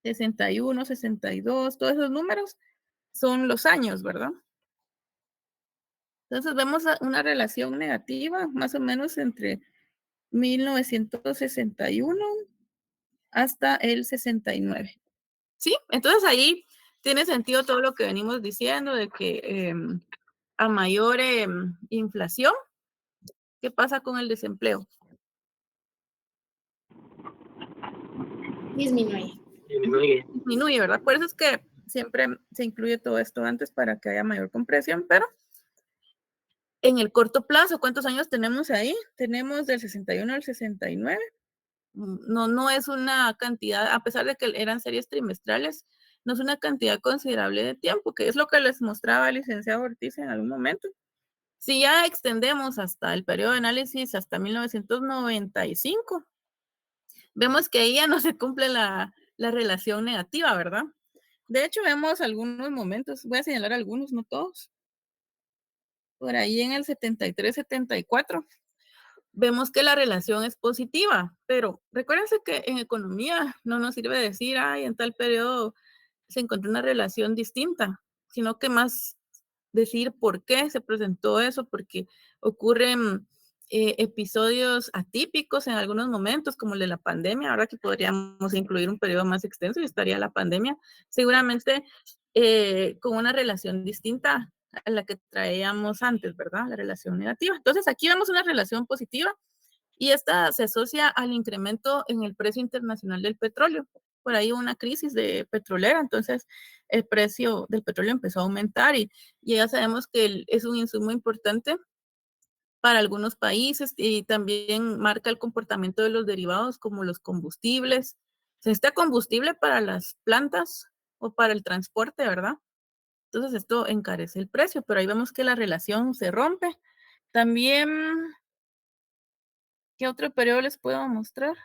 61, 62, todos esos números son los años, ¿verdad? Entonces vemos una relación negativa más o menos entre 1961 hasta el 69. ¿Sí? Entonces ahí tiene sentido todo lo que venimos diciendo de que a mayor inflación, ¿qué pasa con el desempleo? Disminuye. Disminuye, ¿verdad? Por eso es que siempre se incluye todo esto antes para que haya mayor compresión, pero en el corto plazo, ¿cuántos años tenemos ahí? Tenemos del 61 al 69. No es una cantidad, a pesar de que eran series trimestrales, no es una cantidad considerable de tiempo, que es lo que les mostraba el licenciado Ortiz en algún momento. Si ya extendemos hasta el periodo de análisis hasta 1995, vemos que ahí ya no se cumple la relación negativa, ¿verdad? De hecho, vemos algunos momentos, voy a señalar algunos, no todos. Por ahí en el 73, 74, vemos que la relación es positiva, pero recuérdense que en economía no nos sirve decir, ay, en tal periodo se encontró una relación distinta, sino que más decir por qué se presentó eso, porque ocurren episodios atípicos en algunos momentos, como el de la pandemia, ahora que podríamos incluir un periodo más extenso y estaría la pandemia, seguramente con una relación distinta a la que traíamos antes, ¿verdad? La relación negativa. Entonces aquí vemos una relación positiva y esta se asocia al incremento en el precio internacional del petróleo. Por ahí una crisis de petrolera, entonces el precio del petróleo empezó a aumentar y ya sabemos que es un insumo importante para algunos países y también marca el comportamiento de los derivados como los combustibles. Se necesita combustible para las plantas o para el transporte, ¿verdad? Entonces esto encarece el precio, pero ahí vemos que la relación se rompe. También, ¿qué otro periodo les puedo mostrar?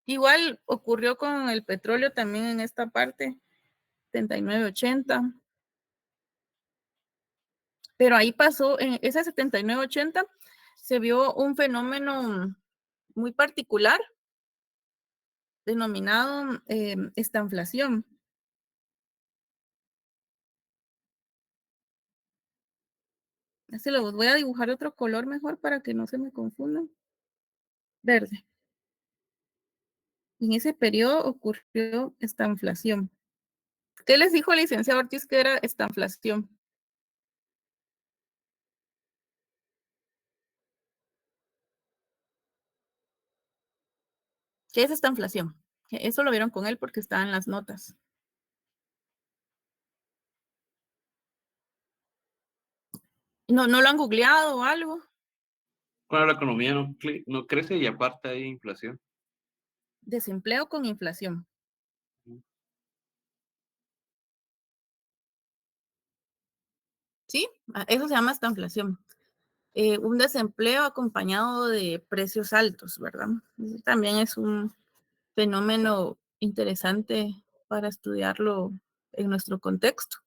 Igual ocurrió con el petróleo también en esta parte, 79-80. Pero ahí pasó, en esa 79-80, se vio un fenómeno muy particular denominado estanflación. Se los voy a dibujar otro color mejor para que no se me confundan. Verde. En ese periodo ocurrió estanflación. ¿Qué les dijo el licenciado Ortiz que era estanflación? ¿Qué es esta inflación? Eso lo vieron con él porque está en las notas. ¿No lo han googleado o algo? Bueno, la economía no crece y aparte hay inflación. Desempleo con inflación. ¿Sí? Eso se llama estanflación. Un desempleo acompañado de precios altos, ¿verdad? Eso también es un fenómeno interesante para estudiarlo en nuestro contexto.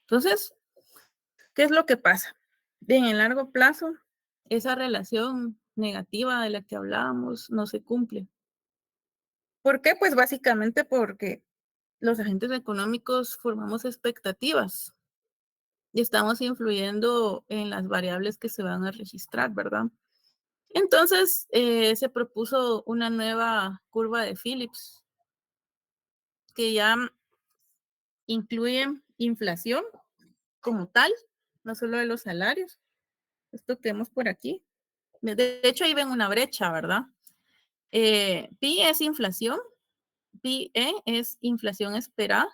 Entonces, ¿qué es lo que pasa? En el largo plazo, esa relación negativa de la que hablábamos no se cumple. ¿Por qué? Pues básicamente porque los agentes económicos formamos expectativas y estamos influyendo en las variables que se van a registrar, ¿verdad? Entonces, se propuso una nueva curva de Phillips que ya incluye inflación como tal, no solo de los salarios, esto que vemos por aquí. De hecho, ahí ven una brecha, ¿verdad? Pi es inflación, Pi E es inflación esperada,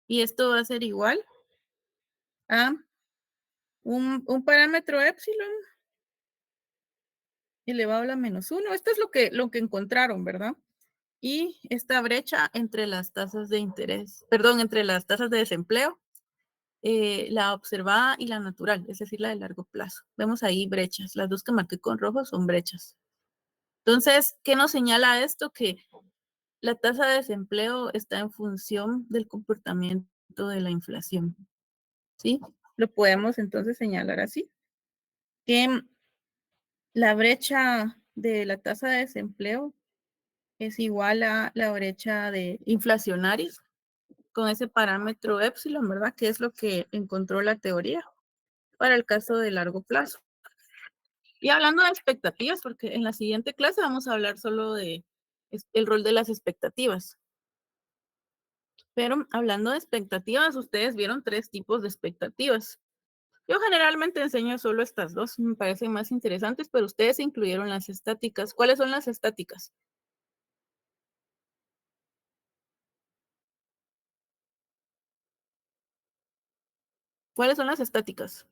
y esto va a ser igual a un parámetro epsilon elevado a la -1. Esto es lo que encontraron, ¿verdad? Y esta brecha entre las tasas de interés, perdón, entre las tasas de desempleo, la observada y la natural, es decir, la de largo plazo. Vemos ahí brechas, las dos que marqué con rojo son brechas. Entonces, ¿qué nos señala esto? Que la tasa de desempleo está en función del comportamiento de la inflación, ¿sí? Lo podemos entonces señalar así, que la brecha de la tasa de desempleo es igual a la brecha de inflacionaria con ese parámetro epsilon, ¿verdad? Que es lo que encontró la teoría para el caso de largo plazo. Y hablando de expectativas, porque en la siguiente clase vamos a hablar solo de el rol de las expectativas. Pero hablando de expectativas, ustedes vieron 3 tipos de expectativas. Yo generalmente enseño solo estas 2, me parecen más interesantes, pero ustedes incluyeron las estáticas. ¿Cuáles son las estáticas? ¿Cuáles son las estáticas?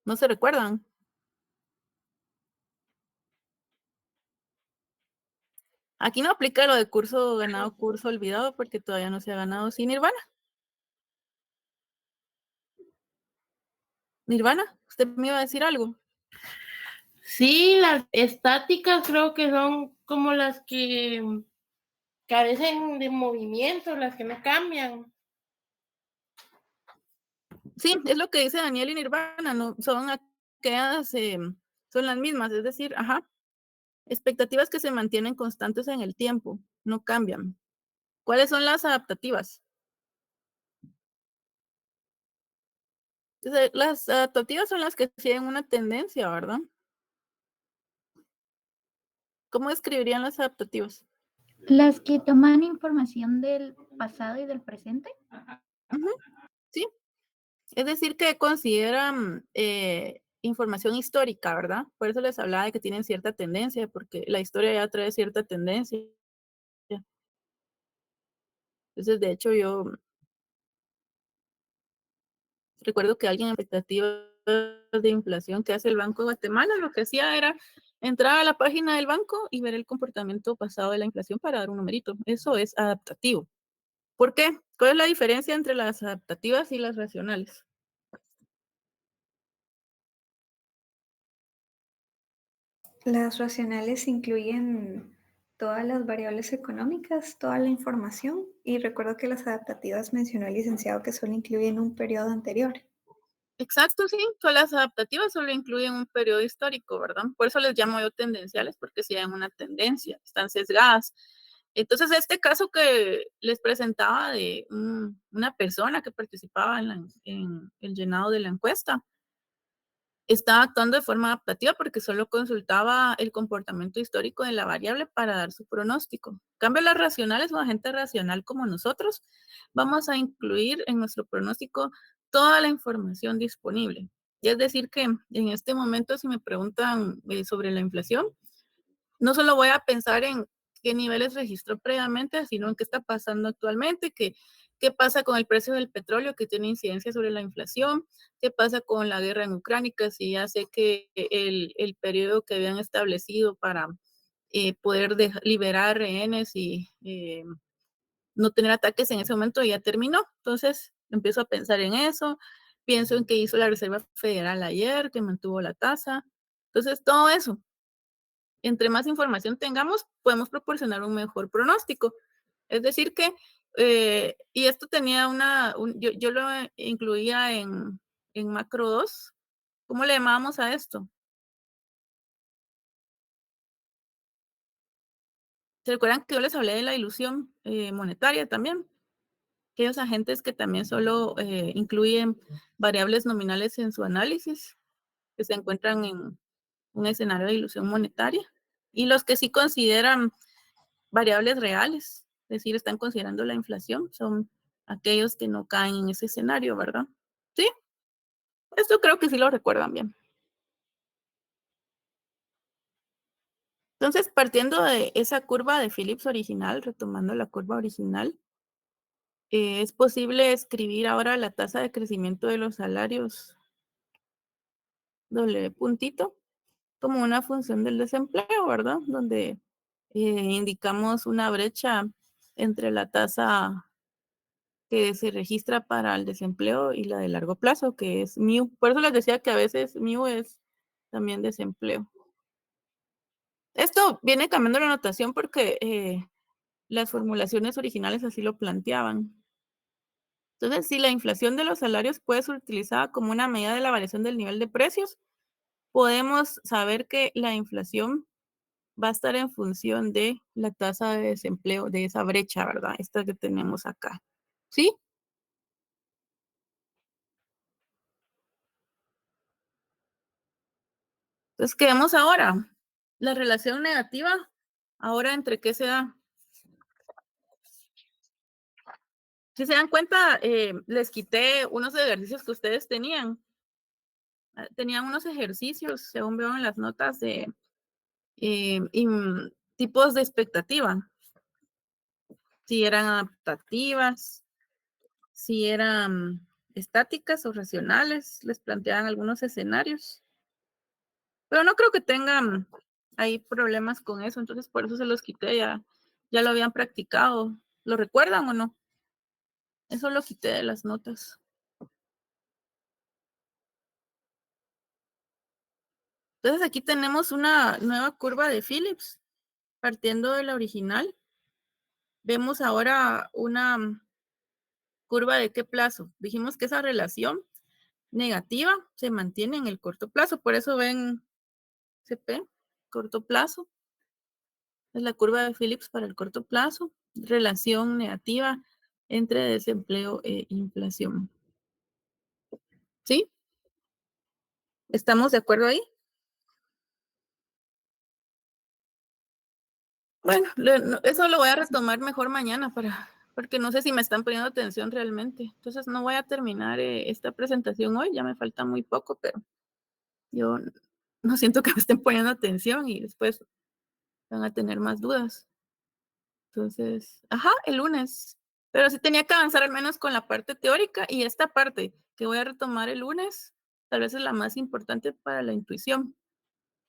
¿No se recuerdan? Aquí no aplica lo de curso ganado, curso olvidado, porque todavía no se ha ganado. ¿Sí, Nirvana? Nirvana, ¿usted me iba a decir algo? Sí, las estáticas creo que son como las que carecen de movimiento, las que no cambian. Sí, es lo que dice Daniel y Nirvana, no, son aquellas, son las mismas, es decir, expectativas que se mantienen constantes en el tiempo, no cambian. ¿Cuáles son las adaptativas? Entonces, las adaptativas son las que siguen una tendencia, ¿verdad? ¿Cómo describirían las adaptativas? Las que toman información del pasado y del presente. Ujú, sí, es decir, que consideran información histórica, ¿verdad? Por eso les hablaba de que tienen cierta tendencia, porque la historia ya trae cierta tendencia. Entonces, de hecho, yo recuerdo que alguien en expectativas de inflación que hace el Banco de Guatemala, lo que hacía era entrar a la página del banco y ver el comportamiento pasado de la inflación para dar un numerito. Eso es adaptativo. ¿Por qué? ¿Cuál es la diferencia entre las adaptativas y las racionales? Las racionales incluyen todas las variables económicas, toda la información, y recuerdo que las adaptativas mencionó el licenciado que solo incluyen un periodo anterior. Exacto, sí. Las adaptativas solo incluyen un periodo histórico, ¿verdad? Por eso les llamo yo tendenciales, porque siguen una tendencia, están sesgadas. Entonces, este caso que les presentaba de una persona que participaba en el llenado de la encuesta, estaba actuando de forma adaptativa porque solo consultaba el comportamiento histórico de la variable para dar su pronóstico. En cambio, las racionales o agente racional como nosotros, vamos a incluir en nuestro pronóstico toda la información disponible. Y es decir que en este momento, si me preguntan sobre la inflación, no solo voy a pensar en qué niveles registró previamente, sino en qué está pasando actualmente, qué pasa con el precio del petróleo que tiene incidencia sobre la inflación, qué pasa con la guerra en Ucrania, si ya sé que el periodo que habían establecido para poder liberar rehenes y no tener ataques en ese momento ya terminó. Entonces empiezo a pensar en eso, pienso en qué hizo la Reserva Federal ayer, que mantuvo la tasa. Entonces todo eso, entre más información tengamos, podemos proporcionar un mejor pronóstico. Es decir que, y esto tenía yo lo incluía en macro 2. ¿Cómo le llamábamos a esto? ¿Se recuerdan que yo les hablé de la ilusión monetaria también? Aquellos agentes que también solo incluyen variables nominales en su análisis, que se encuentran en un escenario de ilusión monetaria, y los que sí consideran variables reales, es decir, están considerando la inflación, son aquellos que no caen en ese escenario, ¿verdad? ¿Sí? Esto creo que sí lo recuerdan bien. Entonces, partiendo de esa curva de Phillips original, retomando la curva original, es posible escribir ahora la tasa de crecimiento de los salarios doble puntito como una función del desempleo, ¿verdad? Donde indicamos una brecha entre la tasa que se registra para el desempleo y la de largo plazo, que es MIU. Por eso les decía que a veces MIU es también desempleo. Esto viene cambiando la notación porque las formulaciones originales así lo planteaban. Entonces, si la inflación de los salarios puede ser utilizada como una medida de la variación del nivel de precios, podemos saber que la inflación va a estar en función de la tasa de desempleo, de esa brecha, ¿verdad? Esta que tenemos acá. ¿Sí? Entonces, ¿qué vemos ahora? La relación negativa, ahora entre qué se da. Si se dan cuenta, les quité unos ejercicios que ustedes tenían. Tenían unos ejercicios, según veo en las notas, de tipos de expectativa. Si eran adaptativas, si eran estáticas o racionales, les planteaban algunos escenarios. Pero no creo que tengan ahí problemas con eso, entonces por eso se los quité, ya lo habían practicado. ¿Lo recuerdan o no? Eso lo quité de las notas. Entonces aquí tenemos una nueva curva de Phillips, partiendo de la original. Vemos ahora una curva de qué plazo. Dijimos que esa relación negativa se mantiene en el corto plazo, por eso ven CP, corto plazo. Es la curva de Phillips para el corto plazo, relación negativa entre desempleo e inflación. ¿Sí? ¿Estamos de acuerdo ahí? Bueno, eso lo voy a retomar mejor mañana porque no sé si me están poniendo atención realmente. Entonces no voy a terminar esta presentación hoy, ya me falta muy poco, pero yo no siento que me estén poniendo atención y después van a tener más dudas. Entonces, el lunes. Pero sí tenía que avanzar al menos con la parte teórica y esta parte que voy a retomar el lunes, tal vez es la más importante para la intuición.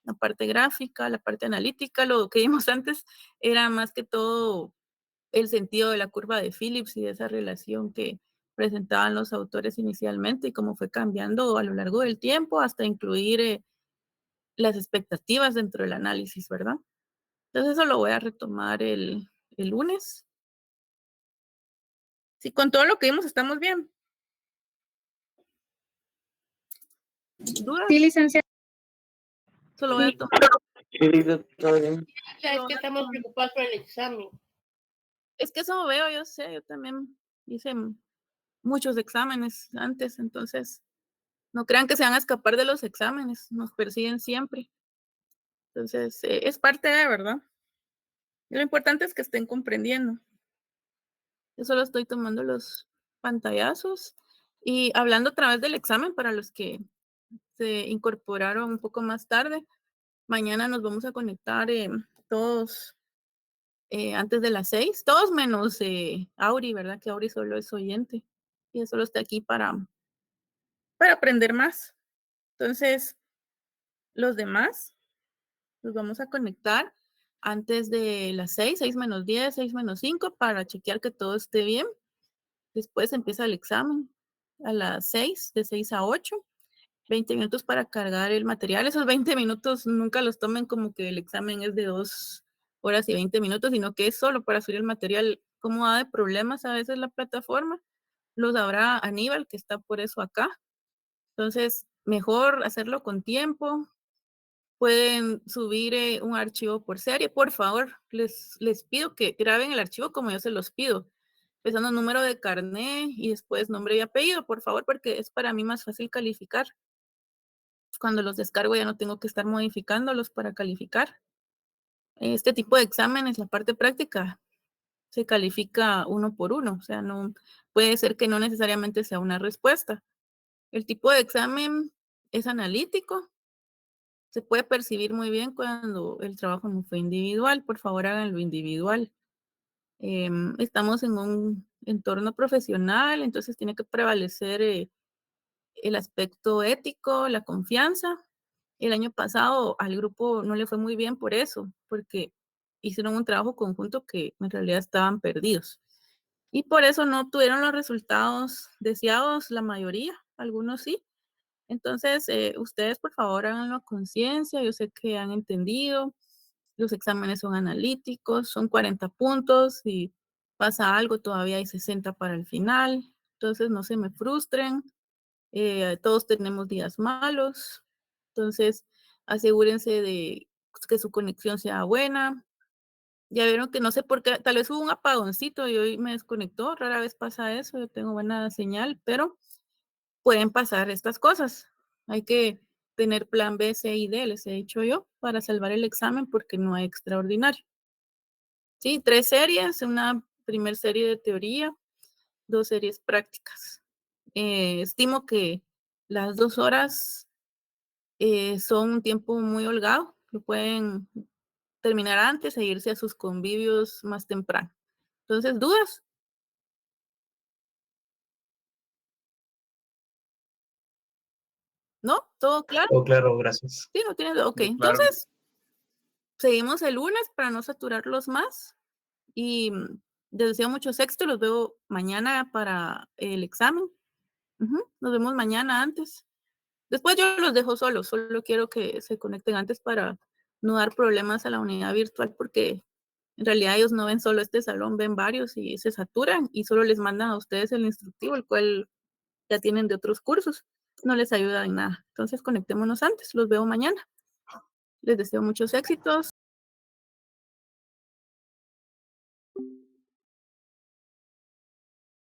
La parte gráfica, la parte analítica, lo que vimos antes era más que todo el sentido de la curva de Phillips y de esa relación que presentaban los autores inicialmente y cómo fue cambiando a lo largo del tiempo hasta incluir las expectativas dentro del análisis, ¿verdad? Entonces eso lo voy a retomar el lunes. Sí, con todo lo que vimos estamos bien. ¿Dudas? Sí, licenciada. Eso lo voy a tomar. Es que estamos preocupados por el examen. Es que eso veo, yo sé, yo también hice muchos exámenes antes, entonces no crean que se van a escapar de los exámenes, nos persiguen siempre. Entonces, es parte de, ¿verdad? Y lo importante es que estén comprendiendo. Yo solo estoy tomando los pantallazos y hablando a través del examen para los que se incorporaron un poco más tarde. Mañana nos vamos a conectar todos antes de las 6, todos menos Auri, ¿verdad? Que Auri solo es oyente y él solo está aquí para aprender más. Entonces, los demás los vamos a conectar antes de las 6 menos 10, 6 menos 5 para chequear que todo esté bien. Después empieza el examen a las 6, de 6 a 8. 20 minutos para cargar el material. Esos 20 minutos nunca los tomen como que el examen es de 2 horas y 20 minutos, sino que es solo para subir el material. Como da de problemas a veces la plataforma, lo sabrá Aníbal, que está por eso acá. Entonces, mejor hacerlo con tiempo. Pueden subir un archivo por serie. Por favor, les pido que graben el archivo como yo se los pido. Empezando número de carnet y después nombre y apellido, por favor, porque es para mí más fácil calificar. Cuando los descargo ya no tengo que estar modificándolos para calificar. Este tipo de exámenes, la parte práctica, se califica uno por uno, o sea, no puede ser que no necesariamente sea una respuesta. El tipo de examen es analítico. Se puede percibir muy bien cuando el trabajo no fue individual. Por favor, háganlo individual. Estamos en un entorno profesional, entonces tiene que prevalecer el aspecto ético, la confianza. El año pasado al grupo no le fue muy bien por eso, porque hicieron un trabajo conjunto que en realidad estaban perdidos. Y por eso no obtuvieron los resultados deseados, la mayoría, algunos sí. Entonces, ustedes por favor háganlo a conciencia, yo sé que han entendido, los exámenes son analíticos, son 40 puntos, y pasa algo todavía hay 60 para el final, entonces no se me frustren, todos tenemos días malos, entonces asegúrense de que su conexión sea buena. Ya vieron que no sé por qué, tal vez hubo un apagoncito y hoy me desconectó, rara vez pasa eso, yo tengo buena señal, pero pueden pasar estas cosas. Hay que tener plan B, C y D, les he dicho yo, para salvar el examen porque no hay extraordinario. Sí, 3 series, una primer serie de teoría, 2 series prácticas. Estimo que las 2 horas son un tiempo muy holgado, lo pueden terminar antes e irse a sus convivios más temprano. Entonces, ¿dudas? ¿No? ¿Todo claro? Todo claro, gracias. Sí, no tienes. Ok, Muy claro. entonces seguimos el lunes para no saturarlos más. Y les deseo muchos éxitos. Los veo mañana para el examen. Nos vemos mañana antes. Después yo los dejo solos. Solo quiero que se conecten antes para no dar problemas a la unidad virtual porque en realidad ellos no ven solo este salón, ven varios y se saturan y solo les mandan a ustedes el instructivo, el cual ya tienen de otros cursos. No les ayuda en nada. Entonces conectémonos antes. Los veo mañana. Les deseo muchos éxitos.